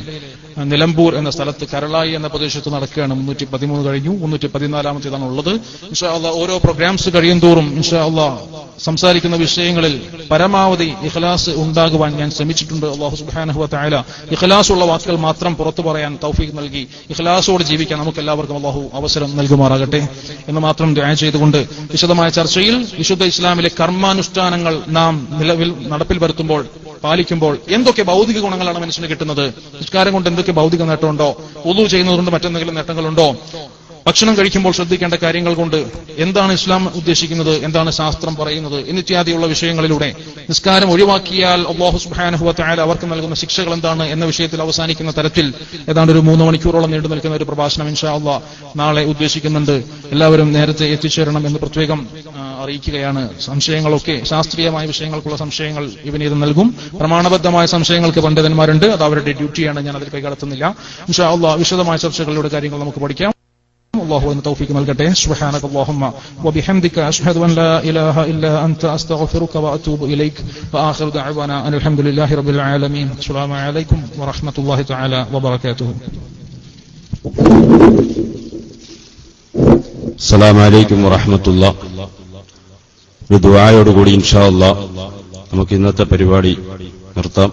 നിലമ്പൂർ എന്ന സ്ഥലത്ത് കരളായി എന്ന പ്രദേശത്ത് നടക്കുകയാണ്. 313 കഴിഞ്ഞു, 314ാമത്തേതാണ് ഉള്ളത്. ഇൻഷാ അല്ലാഹ് ഓരോ പ്രോഗ്രാംസ് കഴിയും തോറും ഇൻഷാ അല്ലാഹ് സംസാരിക്കുന്ന വിഷയങ്ങളിൽ പരമാവധി ഇഖ്ലാസ് ഉണ്ടാകുവാൻ ഞാൻ ശ്രമിച്ചിട്ടുണ്ട്. അല്ലാഹു സുബ്ഹാനഹു വ തആല ഇഖ്ലാസുള്ള വാക്കുകൾ മാത്രം പുറത്തു പറയാൻ തൗഫീഖ് നൽകി ഇഖ്ലാസോടെ ജീവിക്കാൻ നമുക്ക് എല്ലാവർക്കും അല്ലാഹു അവസരം നൽകുമാറാകട്ടെ എന്ന് മാത്രം ദുആ ചെയ്തുകൊണ്ട് വിശദമായ ചർച്ചയിൽ വിശുദ്ധ ഇസ്ലാമിലെ കർമാനുഷ്ഠാനങ്ങൾ നാം നിലവിൽ നടപ്പിൽ വരുത്തുമ്പോൾ, പാലിക്കുമ്പോൾ എന്തൊക്കെ ഭൗതിക ഗുണങ്ങളാണ് മനുഷ്യന് കിട്ടുന്നത്? നിസ്കാരം കൊണ്ട് എന്തൊക്കെ ഭൗതിക നേട്ടമുണ്ടോ? വുളു ചെയ്യുന്നതുകൊണ്ട് മറ്റെന്തെങ്കിലും നേട്ടങ്ങളുണ്ടോ? ഭക്ഷണം കഴിക്കുമ്പോൾ ശ്രദ്ധിക്കേണ്ട കാര്യങ്ങൾ കൊണ്ട് എന്താണ് ഇസ്ലാം ഉദ്ദേശിക്കുന്നത്, എന്താണ് ശാസ്ത്രം പറയുന്നത് എന്നിത്യാദിയുള്ള വിഷയങ്ങളിലൂടെ നിസ്കാരം ഒഴിവാക്കിയാൽ അല്ലാഹു സുബ്ഹാനഹു വ തആല അവർക്ക് നൽകുന്ന ശിക്ഷകൾ എന്താണ് എന്ന വിഷയത്തിൽ അവസാനിക്കുന്ന തരത്തിൽ ഏതാണ്ട് ഒരു 3 മണിക്കൂറോളം നീണ്ടു നിൽക്കുന്ന ഒരു പ്രഭാഷണം ഇൻഷാ അല്ലാഹ് നാളെ ഉദ്ദേശിക്കുന്നുണ്ട്. എല്ലാവരും നേരത്തെ എത്തിച്ചേരണം എന്ന് പ്രത്യേകം അറിയിക്കുകയാണ്. സംശയങ്ങളൊക്കെ ശാസ്ത്രീയമായ വിഷയങ്ങൾക്കുള്ള സംശയങ്ങൾ ഇവനീത് നൽകും. പ്രമാണബദ്ധമായ സംശയങ്ങൾക്ക് പണ്ഡിതന്മാരുണ്ട്, അത് അവരുടെ ഡ്യൂട്ടിയാണ്, ഞാൻ അതിൽ കൈകടത്തുന്നില്ല. ഇൻഷാ അല്ലാഹ് വിശദമായ ചർച്ചകളിലൂടെ കാര്യങ്ങൾ നമുക്ക് പഠിക്കാം. الله أن توفيق നൽകട്ടെ. سبحانك اللهم وبحمدك أشهد أن لا إله إلا أنت أستغفرك وأتوب إليك وآخر دعوانا أن الحمد لله رب العالمين. السلام عليكم ورحمة الله تعالى وبركاته. السلام عليكم ورحمة الله. ഒരു ദുആയോടുകൂടി ഇൻഷാ അല്ലാഹ് നമുക്ക് ഇന്നത്തെ പരിപാടി നിർത്താം.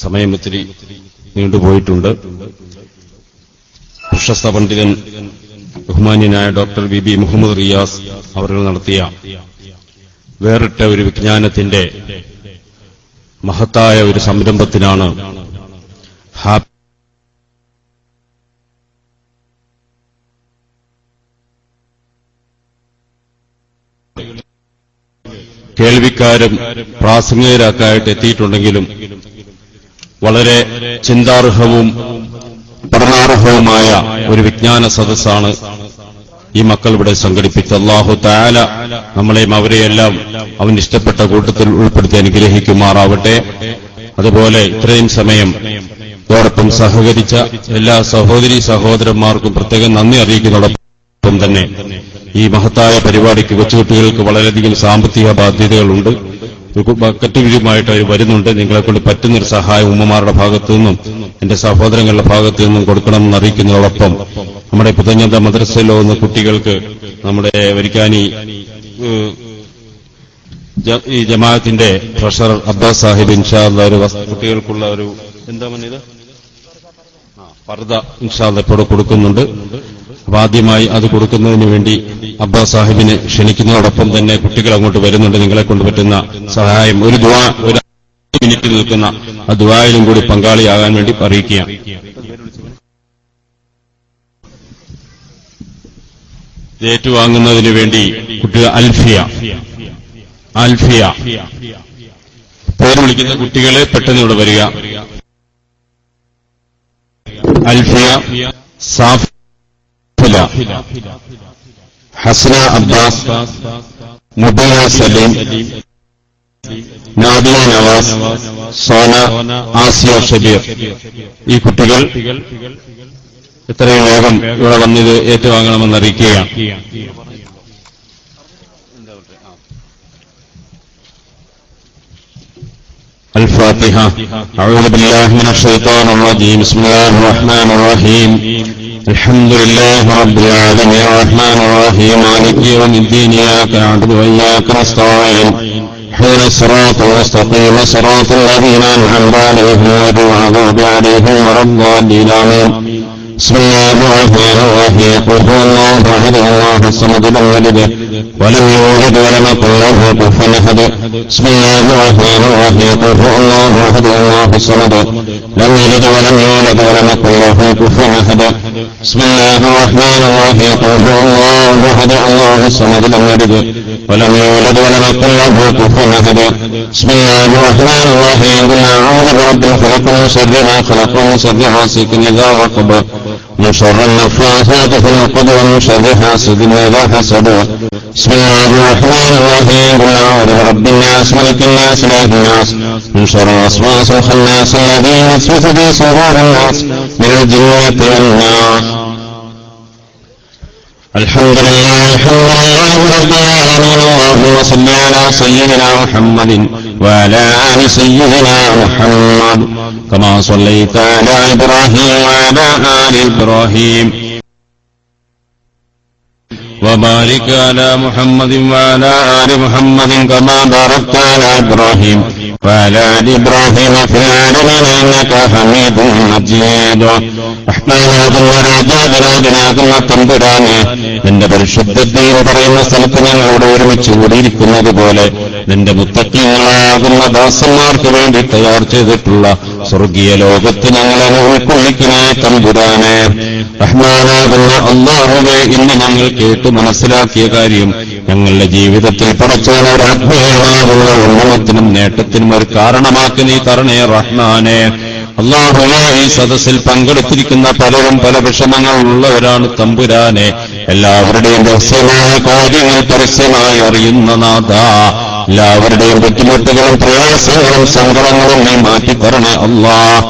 സമയം ഇത്തിരി നീണ്ടുപോയിട്ടുണ്ട്. പ്രശസ്ത പണ്ഡിതൻ ബഹുമാന്യനായ doctor B B Muhammad Riyas അവർ നടത്തിയ വേറിട്ട ഒരു വിജ്ഞാനത്തിന്റെ മഹത്തായ ഒരു സംരംഭത്തിനാണ് കേൾവിക്കാരും പ്രാസംഗികരാക്കായിട്ട് എത്തിയിട്ടുണ്ടെങ്കിലും വളരെ ചിന്താർഹവും പഠനാർഹവുമായ ഒരു വിജ്ഞാന സദസ്സാണ് ഈ മക്കൾ ഇവിടെ സംഘടിപ്പിച്ചത്. അല്ലാഹു തആല നമ്മളെയും അവരെയെല്ലാം അവൻ ഇഷ്ടപ്പെട്ട കൂട്ടത്തിൽ ഉൾപ്പെടുത്തി അനുഗ്രഹിക്കുമാറാവട്ടെ. അതുപോലെ ഇത്രയും സമയം ഇതോടൊപ്പം സഹകരിച്ച എല്ലാ സഹോദരീ സഹോദരന്മാർക്കും പ്രത്യേകം നന്ദി അറിയിക്കുന്നതോടൊപ്പം തന്നെ ഈ മഹത്തായ പരിപാടിക്ക് കൊച്ചുകുട്ടികൾക്ക് വളരെയധികം സാമ്പത്തിക ബാധ്യതകളുണ്ട്. ബക്കറ്റ് വീഴുമായിട്ട് അവർ വരുന്നുണ്ട്. നിങ്ങളെക്കൊണ്ട് പറ്റുന്നൊരു സഹായം ഉമ്മമാരുടെ ഭാഗത്തു നിന്നും എന്റെ സഹോദരങ്ങളുടെ ഭാഗത്തു നിന്നും കൊടുക്കണമെന്ന് അറിയിക്കുന്നതോടൊപ്പം നമ്മുടെ പുതഞ്ഞന്ത മദ്രസയിലോ ഒന്ന് കുട്ടികൾക്ക് നമ്മുടെ വരിക്കാനി ഈ ജമാഅത്തിന്റെ ട്രഷറർ അബ്ബാസ് സാഹിബ് ഇൻഷാ അല്ലാഹ് ഒരു കുട്ടികൾക്കുള്ള ഒരു പർദ ഇൻഷാ അല്ലാഹ് ഇപ്പോൾ കൊടുക്കുന്നുണ്ട്. അപ്പൊ ആദ്യമായി അത് കൊടുക്കുന്നതിന് വേണ്ടി അബ്ബാസ് സാഹിബിനെ ക്ഷണിക്കുന്നതോടൊപ്പം തന്നെ കുട്ടികൾ അങ്ങോട്ട് വരുന്നുണ്ട്. നിങ്ങളെ കൊണ്ട് പറ്റുന്ന സഹായം ഒരു ദുആ, ഒരു മിനിറ്റ് നിൽക്കുന്ന ആ ദുആയിലും കൂടി പങ്കാളിയാകാൻ വേണ്ടി അറിയിക്കുക. ഏറ്റുവാങ്ങുന്നതിന് വേണ്ടി കുട്ടികൾ അൽഫിയ പേര് വിളിക്കുന്ന കുട്ടികളെ പെട്ടെന്ന് ഇവിടെ വരിക. അൽഫിയ, സാഫ്, ഹസ്ന അബ്ബാസ്, മുബിയ സലീം, നാദിയ നവാസ്, സോന, ആസിയ ഷബീർ. ഈ കുട്ടികൾ എത്രയും വേഗം ഇവിടെ വന്നിത് ഏറ്റുവാങ്ങണമെന്ന് അറിയിക്കുകയാണ്. الفاتحة. أعوذ بالله من الشيطان الرجيم. بسم الله الرحمن الرحيم. الحمد لله رب العالمين الرحمن الرحيم مالك يوم الدين إياك نعبد وإياك نستعين اهدنا الصراط المستقيم صراط الذين أنعمت عليهم غير المغضوب عليهم ولا الضالين آمين. بسم الله الرحمن الرحيم. قل هو الله أحد الله الصمد لم يلد ولم يولد ولم يكن له كفوا أحد. بسم الله الرحمن الرحيم. قل هو الله أحد الله الصمد لم يلد ولم يولد ولم يكن له كفوا أحد. بسم الله الرحمن الرحيم. قل هو الله أحد الله الصمد لم يلد ولم يولد ولم يكن له كفوا أحد. بسم الله الرحمن الرحيم. قل أعوذ برب الفلق من شر ما خلق ومن شر غاسق إذا وقب من شر النفاثات في العقد ومن شر حاسد إذا حسد. بسم الله الرحمن الرحيم. قل أعوذ برب الناس ملك الناس إله الناس من شر الوسواس الخناس الذي يوسوس في صدور الناس من الجنة والناس. الحمد لله رب العالمين. اللهم صل على سيدنا محمد وعلى آل سيدنا محمد كما صليت على إبراهيم وعلى آل إبراهيم وبارك على محمد وعلى آل محمد كما باركت على إبراهيم وعلى آل إبراهيم في العالمين إنك حميد مجيد. رحمن وجل جادنا بنا റഹ്മാനാകുന്ന തമ്പുരാനെ, നിന്റെ പരിശുദ്ധതയിൽ പറയുന്ന സ്ഥലത്ത് ഞങ്ങളോട് ഒരുമിച്ച് കൂടിയിരിക്കുന്നത് പോലെ നിന്റെ മുത്തഖീങ്ങളാകുന്ന ദാസന്മാർക്ക് വേണ്ടി തയ്യാർ ചെയ്തിട്ടുള്ള സ്വർഗീയ ലോകത്ത് ഞങ്ങളെ ഉൾക്കൊള്ളിക്കണേ തമ്പുരാനെ. റഹ്മാനാകുന്ന അല്ലാഹുവേ, ഇന്ന് ഞങ്ങൾ കേട്ട് മനസ്സിലാക്കിയ കാര്യം ഞങ്ങളുടെ ജീവിതത്തിൽ പടച്ചവനെ ഒരു ആത്മീയമാകുന്ന ഉന്നമത്തിനും നേട്ടത്തിനും ഒരു കാരണമാക്കി നീ തരണേ റഹ്മാനെ. അല്ലാഹുവേ, ഈ സദസ്സിൽ പങ്കെടുത്തിരിക്കുന്ന പലരും പല വിഷമങ്ങൾ ഉള്ളവരാണ് തമ്പുരാനെ. എല്ലാവരുടെയും രഹസ്യമായ കാര്യങ്ങൾ പരസ്യമായി അറിയുന്ന നാഥ, എല്ലാവരുടെയും ബുദ്ധിമുട്ടുകളും പ്രയാസങ്ങളും സങ്കടങ്ങളും നീ മാറ്റിത്തരണേ അല്ലാഹ്.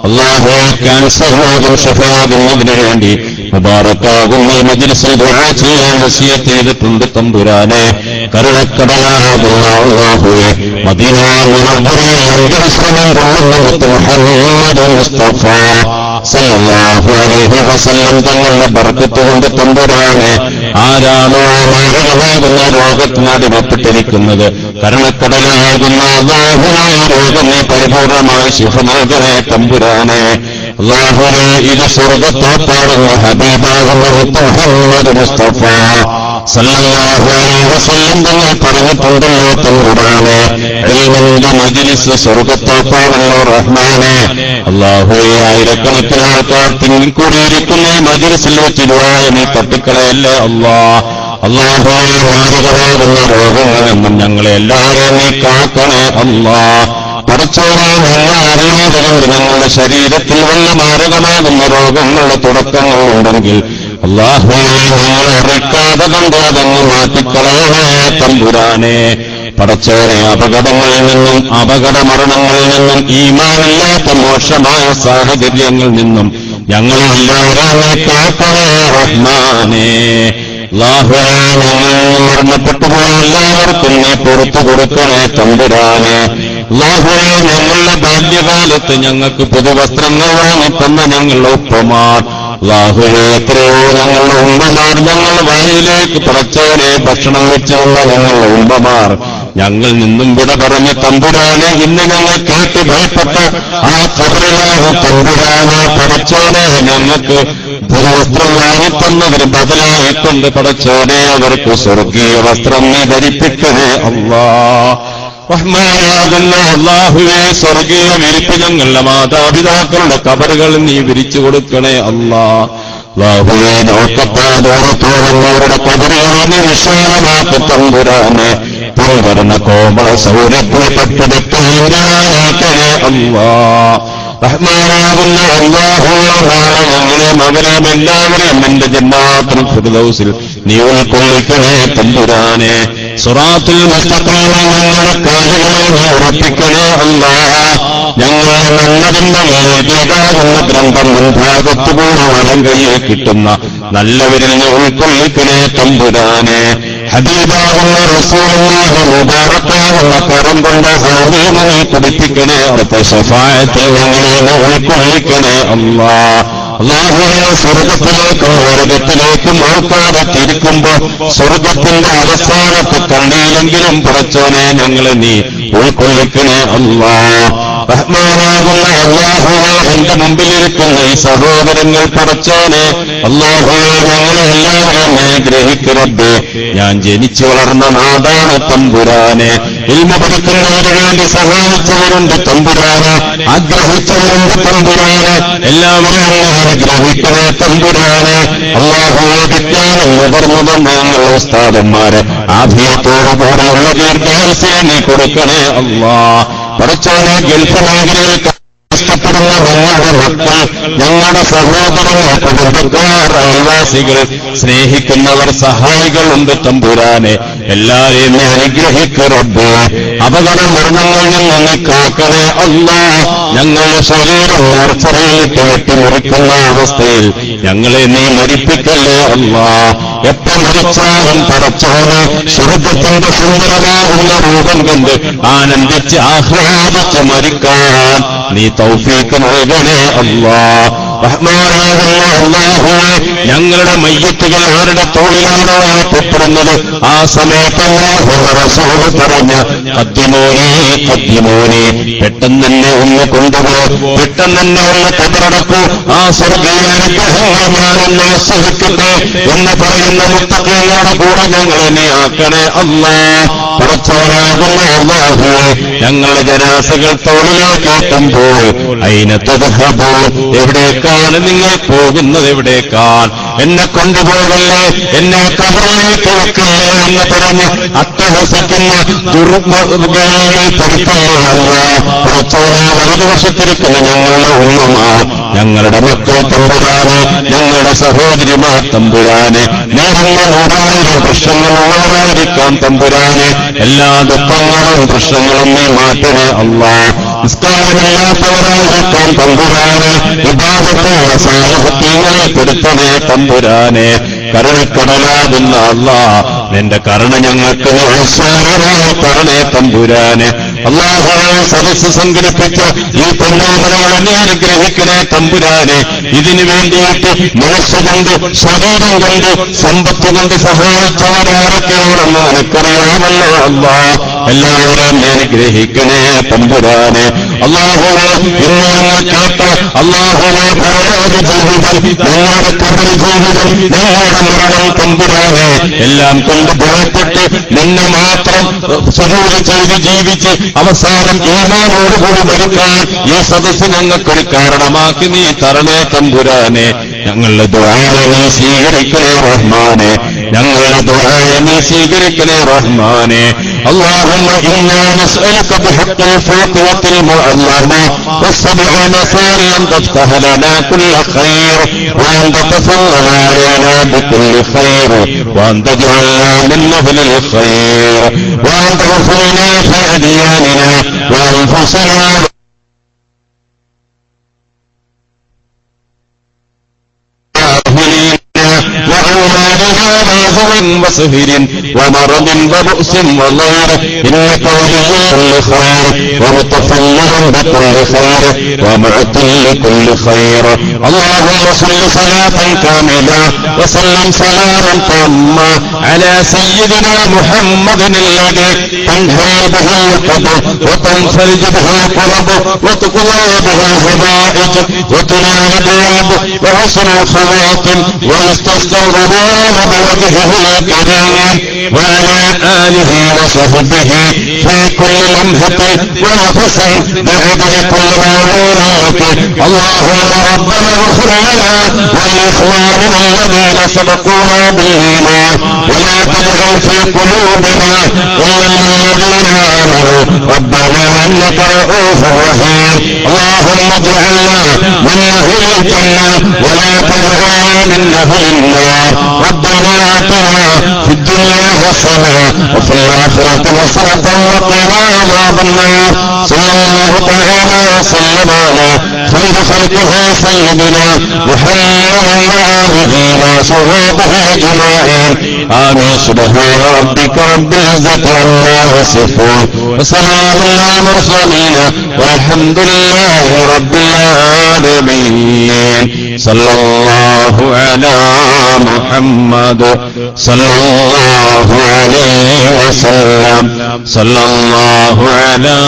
അല്ലാഹുവേ, ക്യാൻസർ രോഗം ശഫയാകുന്നതിനു വേണ്ടി മുബാറക്കാകുന്ന ഈ മജ്ലിസിൽ ദുആ ചെയ്യാൻ വസിയത്ത് ചെയ്തിട്ടുണ്ട് തമ്പുരാനെ. കരുണക്കടലാകുന്ന അല്ലാഹുവേ, മദീന മുനവ്വറയിൽ മുഹമ്മദ് മുസ്തഫ സല്ലല്ലാഹു അലൈഹി വസല്ലം തങ്ങളുടെ ബർക്കത്ത് കൊണ്ട് തമ്പുരാനെ, ആരാണോ മാരകമാകുന്ന രോഗത്തിന് അടിമപ്പെട്ടിരിക്കുന്നത്, കരുണക്കടലാകുന്ന അല്ലാഹുവേ, രോഗം നീ പരിപൂർണമായി ശിഫ നൽകണേ തമ്പുരാനെ. അല്ലാഹുവേ, ഇത് സ്വർഗ്ഗത്തോപ്പാടുന്ന ഹബീബാകുന്ന മുഹമ്മദ് മുസ്തഫ സല്ലല്ലാഹു അലൈഹി വസല്ലം തങ്ങൾ പറഞ്ഞിട്ടുണ്ടല്ലോ തമ്പുരാനെ, ഇൽമിന്റെ മജ്ലിസ് സ്വർഗ്ഗത്തോപ്പാണല്ലോ റഹ്മാനെ. അല്ലാഹുവേ, ആയിരക്കണക്കിന് ആൾക്കാർ തിങ്ങിക്കൂടിയിരിക്കുന്ന മജ്ലിസിൽ വെച്ച് ദുആ നീ തട്ടിക്കളയല്ലേ അല്ലാഹ്. അല്ലാഹുവേ, മാരകമാകുന്ന രോഗങ്ങളെന്നും ഞങ്ങളെ എല്ലാവരെയും നീ കാക്കണേ അല്ലാഹ്. പടച്ചോനെ, അറിയാതെ ഞങ്ങളുടെ ശരീരത്തിൽ വല്ല മാരകമാകുന്ന രോഗങ്ങളുടെ തുടക്കങ്ങളുണ്ടെങ്കിൽ അല്ലാഹുവേ, ഞങ്ങളെ അറിയിക്കാതെ കണ്ട് അതങ്ങ് മാറ്റിക്കളയണേ തമ്പുരാനെ. പടച്ചോനെ, അപകടങ്ങളിൽ നിന്നും അപകടമരണങ്ങളിൽ നിന്നും ഈമാനില്ലാത്ത മോശമായ സാഹചര്യങ്ങളിൽ നിന്നും ഞങ്ങളെല്ലാവരെയും കാക്കണേ റഹ്മാനെ. അല്ലാഹുവേ, ഞങ്ങൾ മരണപ്പെട്ടുപോയ എല്ലാവർക്കും നീ പുറത്തു കൊടുക്കണേ തമ്പുരാനെ. അല്ലാഹുവേ, ഞങ്ങളുടെ ബാല്യകാലത്ത് ഞങ്ങൾക്ക് പുതുവസ്ത്രങ്ങൾ വാങ്ങിത്തന്ന ഞങ്ങളുടെ ഉപ്പമാർ, അല്ലാഹുവേ, എത്രയോ ഞങ്ങളുടെ ഉമ്മമാർ, ഞങ്ങൾ വയലിലേക്ക് പടച്ചവനെ ഭക്ഷണം വെച്ചുള്ള ഞങ്ങളുടെ ഉമ്മമാർ ഞങ്ങൾ നിന്നും വിട പറഞ്ഞ തമ്പുരാനെ, ഇന്ന് ഞങ്ങൾ കേട്ട് ഭയപ്പെട്ട ആ ഖബറിലാഹു തമ്പുരാനെ, പടച്ചോനെ, ഞങ്ങൾക്ക് പുതുവസ്ത്രം വാങ്ങിത്തന്നവര് ബദലായിക്കൊണ്ട് പടച്ചോനെ അവർക്ക് സ്വർഗീയ വസ്ത്രം നീ ധരിപ്പിക്കണേ അല്ലാഹ്. റഹ്മാനാകുന്ന അല്ലാഹുവേ, സ്വർഗീയ വിരിപ്പ് ഞങ്ങളുടെ മാതാപിതാക്കളുടെ കബറുകൾ നീ വിരിച്ചു കൊടുക്കണേ അല്ലാഹ്. അല്ലാഹുവേ, നോക്കപ്പാതോറത്തോടുന്നവരുടെ കബറുകളെ നീ വിശാലമാക്കി തമ്പുരാനെ. പൂർണ്ണ കോമള സൗരഭ്യപ്പെട്ടെടുക്കണേ അല്ലാഹ്. റഹ്മാനാകുന്ന അല്ലാഹുവേ, ഞങ്ങളെ മകനെയും എല്ലാവരെയും എന്റെ ജന്നാത്തുൽ ഫിർദൗസിൽ നീ ഉൾക്കൊള്ളിക്കണേ തമ്പുരാനെ. സിറാത്തുൽ മുസ്തഖീം ഞങ്ങളുടെ കാലുകളെ നീ ഉറപ്പിക്കണേ അല്ലാഹ്. ഞങ്ങൾ നല്ലതിന്റെ മേലേതാകുന്ന ഗ്രന്ഥം മുൻഭാഗത്തുകൂടെ വലം കയ്യിൽ കിട്ടുന്ന നല്ലവരിൽ നീ ഉൾക്കൊള്ളിക്കണേ തമ്പുരാനെ. ഹബീബാകുന്ന റസൂലുള്ളാഹി മുബാറക്കാകുന്ന കരം കൊണ്ട് ഹൗദീനെ നീ കുടിപ്പിക്കണേ. അവിടുത്തെ ശഫാഅത്തിൽ ഞങ്ങളെ ഉൾക്കൊള്ളിക്കണേ അല്ലാഹ്. അല്ലാഹുവേ, സ്വർഗത്തിലേക്കും നരകത്തിലേക്കും നോക്കാതെ തിരിക്കുമ്പോ സ്വർഗത്തിന്റെ അവസാനത്തെ കണ്ണിയിലെങ്കിലും പടച്ചോനെ ഞങ്ങളെ നീ ഉൾക്കൊള്ളിക്കണേ അല്ലാഹ്. റഹ്മാനാകുന്ന അല്ലാഹുവേ, എന്റെ മുമ്പിലിരിക്കുന്ന ഈ സഹോദരങ്ങൾ പടച്ചോനെ, അല്ലാഹുവേ, ഞങ്ങളെ എല്ലാവരെയും അനുഗ്രഹിക്കരുത്. ഞാൻ ജനിച്ചു വളർന്ന നാടാണ് തമ്പുരാനെ. ഇൽമ പഠിക്കുന്നതിന് വേണ്ടി സഹായിച്ചവരുണ്ട് തമ്പുരാനെ, ആഗ്രഹിച്ചവരുണ്ട് തമ്പുരാനെ. എല്ലാവരെയും അനുഗ്രഹിക്കണേ തമ്പുരാനെ. അല്ലാഹുവേ, വിജ്ഞാനം നുകർന്നു തന്ന ഞങ്ങളുടെ ഉസ്താദന്മാരെ ആഫിയത്തോടുകൂടെയുള്ള ദീർഘായുസ്സ് നീ കൊടുക്കണേ അല്ലാഹ്. പടച്ചോനെ, ഗൾഫ് മേഖലയിൽ കഷ്ടപ്പെടുന്ന ഞങ്ങളുടെ മക്കൾ, ഞങ്ങളുടെ സഹോദരങ്ങൾ, കുടുംബക്കാർ, അയൽവാസികൾ, സ്നേഹിക്കുന്നവർ, സഹായികളുണ്ട് തമ്പുരാനെ. എല്ലാവരെയും നീ അനുഗ്രഹിക്കരുത്. അപകട മരണങ്ങളിൽ നിന്ന് കാക്കണേ അല്ലാഹ്. ഞങ്ങളുടെ ശരീരം നേർച്ചറയിട്ട് വെട്ടിമുറിക്കുന്ന അവസ്ഥയിൽ ഞങ്ങളെ നീ മരിപ്പിക്കല്ലേ അല്ലാഹ്. എപ്പോ മരിച്ചാലും പടച്ചോനെ, സ്വർഗ്ഗത്തിന്റെ സുന്ദരമാകുന്ന രൂപം കൊണ്ട് ആനന്ദിച്ച് ആഹ്ലാദിച്ച് മരിക്കാൻ നീ തൗഫീഖ് നൽകണേ അല്ലാഹ്. റഹ്മാനാകുന്ന അല്ലാഹുവേ, ഞങ്ങളുടെ മയ്യത്തുകൾ ആരുടെ തോളിലാണോ ഏൽക്കപ്പെടുന്നത് ആ സമയത്ത് അല്ലാഹു റസൂൽ പറഞ്ഞ ഖദ്ദിമൂനി പെട്ടെന്ന് തന്നെ ഒന്ന് കൊണ്ടുപോ, പെട്ടെന്ന് തന്നെ ഒന്ന് കബറടക്കൂ, ആ സ്വർഗീയ അനുഗ്രഹങ്ങൾ ഞാനൊന്ന് ആസ്വദിക്കട്ടെ എന്ന് പറയുന്ന മുത്തഖീങ്ങളുടെ കൂടെ ഞങ്ങളെ ആക്കണേ അല്ലാഹ്. പടച്ചവനാകുന്ന അല്ലാഹുവേ, ഞങ്ങളുടെ ജനാസകൾ തോളിലേക്കെത്തുമ്പോൾ അയിനത്തദ്ഹബൂൻ, എവിടേക്കാണ് നിങ്ങൾ പോകുന്നത്, എവിടേക്കാണ്? എന്നെ കൊണ്ടുപോകല്ലേ, എന്നെ കബറിലേക്ക് വെക്കല്ലേ എന്ന് പറഞ്ഞ് അട്ടഹസിക്കുന്ന ദുർഗങ്ങളിൽ പഠിക്കുകയല്ല. വലതുവശത്തിരിക്കുന്ന ഞങ്ങളുടെ ഉമ്മമാർ, ഞങ്ങളുടെ മക്കൾ തമ്പുരാനെ, ഞങ്ങളുടെ സഹോദരിമാർ തമ്പുരാനെ, നേരുള്ള 100,000 പ്രശ്നങ്ങളുള്ളവരായിരിക്കാം തമ്പുരാനെ, എല്ലാ ദുഃഖങ്ങളും പ്രശ്നങ്ങളും നീ മാറ്റണേ അല്ലാഹ്. നിസ്കാരമില്ലാത്തവരായിരിക്കാം തമ്പുരാനെ, ഇബാദത്തുള്ള സാഹചര്യങ്ങളെ പെടുത്തണേ തമ്പുരാനെ. കരുണക്കടലാകുന്ന അല്ലാഹ്, നിന്റെ കരുണ ഞങ്ങൾക്ക് തരണേ തമ്പുരാനെ. അല്ലാഹുവേ, സദസ്സ് സംഘടിപ്പിച്ച ഈ പൊന്നോമനകളെ നീ അനുഗ്രഹിക്കണേ തമ്പുരാനെ. ഇതിനു വേണ്ടിയിട്ട് മനസ്സുകൊണ്ട്, ശരീരം കൊണ്ട്, സമ്പത്ത് കൊണ്ട് സഹായിച്ചവരാരൊക്കെയാണെന്ന് നിനക്കറിയാമല്ലോ അല്ലാഹ്. എല്ലാവരും നീ അനുഗ്രഹിക്കണേ തമ്പുരാനെ. അല്ലാഹുവേ, ഇന്ന് ഞങ്ങൾ കേട്ട അല്ലാഹുവേ പരലോക ജീവിതം, ഞങ്ങളുടെ കബർ ജീവിതം, ഞങ്ങളുടെ മരണം തമ്പുരാനെ എല്ലാം കൊണ്ട് ഭയപ്പെട്ട് നിന്നെ മാത്രം സുജൂദ് ചെയ്ത് ജീവിച്ച് അവസാനം ഈമാനോടുകൂടി മരിക്കാൻ ഈ സദസ്സ് ഞങ്ങൾക്കൊരു കാരണമാക്കി നീ തരണേ തമ്പുരാനെ. ഞങ്ങളുടെ ദുആയെ നീ സ്വീകരിക്കണേ റഹ്മാനെ, ഞങ്ങളുടെ ദുആയെ നീ സ്വീകരിക്കണേ റഹ്മാനെ. اللهم إنا نسألك بحق الفاتحة المعلمة والسبع مسار أن تفتح لنا كل خير، وأن تتفضل علينا بكل خير، وأن تجعلنا من أهل الخير، وأن تغفر لنا في أدياننا وأنفسنا وأولادنا ناظر وسهر ومرض وبؤس وضير، إنك ولي كل خير ومتفضل بكل خير ومعطي لكل خير. اللهم صل صلاة كاملة وسلم سلاما تاما على سيدنا محمد الذي تنهي به الكبر وتنفرج به الكرب وتقضى به الحوائج وتنال به وحسن الخواتم ويستسقى الغمام بوجهه الكريم وعلى آله وصحبه في كل لمحة ونفس بعدد كل معلومات. اللهم ربنا اغفر لنا ولإخواننا الذين سبقونا بالإيمان ولا تجعل في قلوبنا غير الذين آمنوا ربنا إنك رؤوف رحيم. اللهم اجعلنا من أهل الجنة ولا تجعلنا من أهل النار. ربنا آتنا في الدنيا حسنة وفي الآخرة حسنة وقنا عذاب النار. صلى الله تعالى وسلم على خير خلقه سيدنا محمد وآله وصحبه أجمعين. آمين. سبحان ربك رب العزة عما يصفون وسلام على المرسلين والحمد لله رب العالمين. صلى الله على محمد صلى الله عليه وسلم. صلى الله على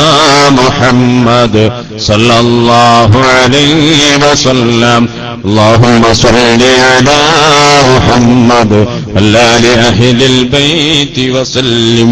محمد صلى الله عليه وسلم. اللهم صل على محمد وعلى آل أهل البيت وسلم.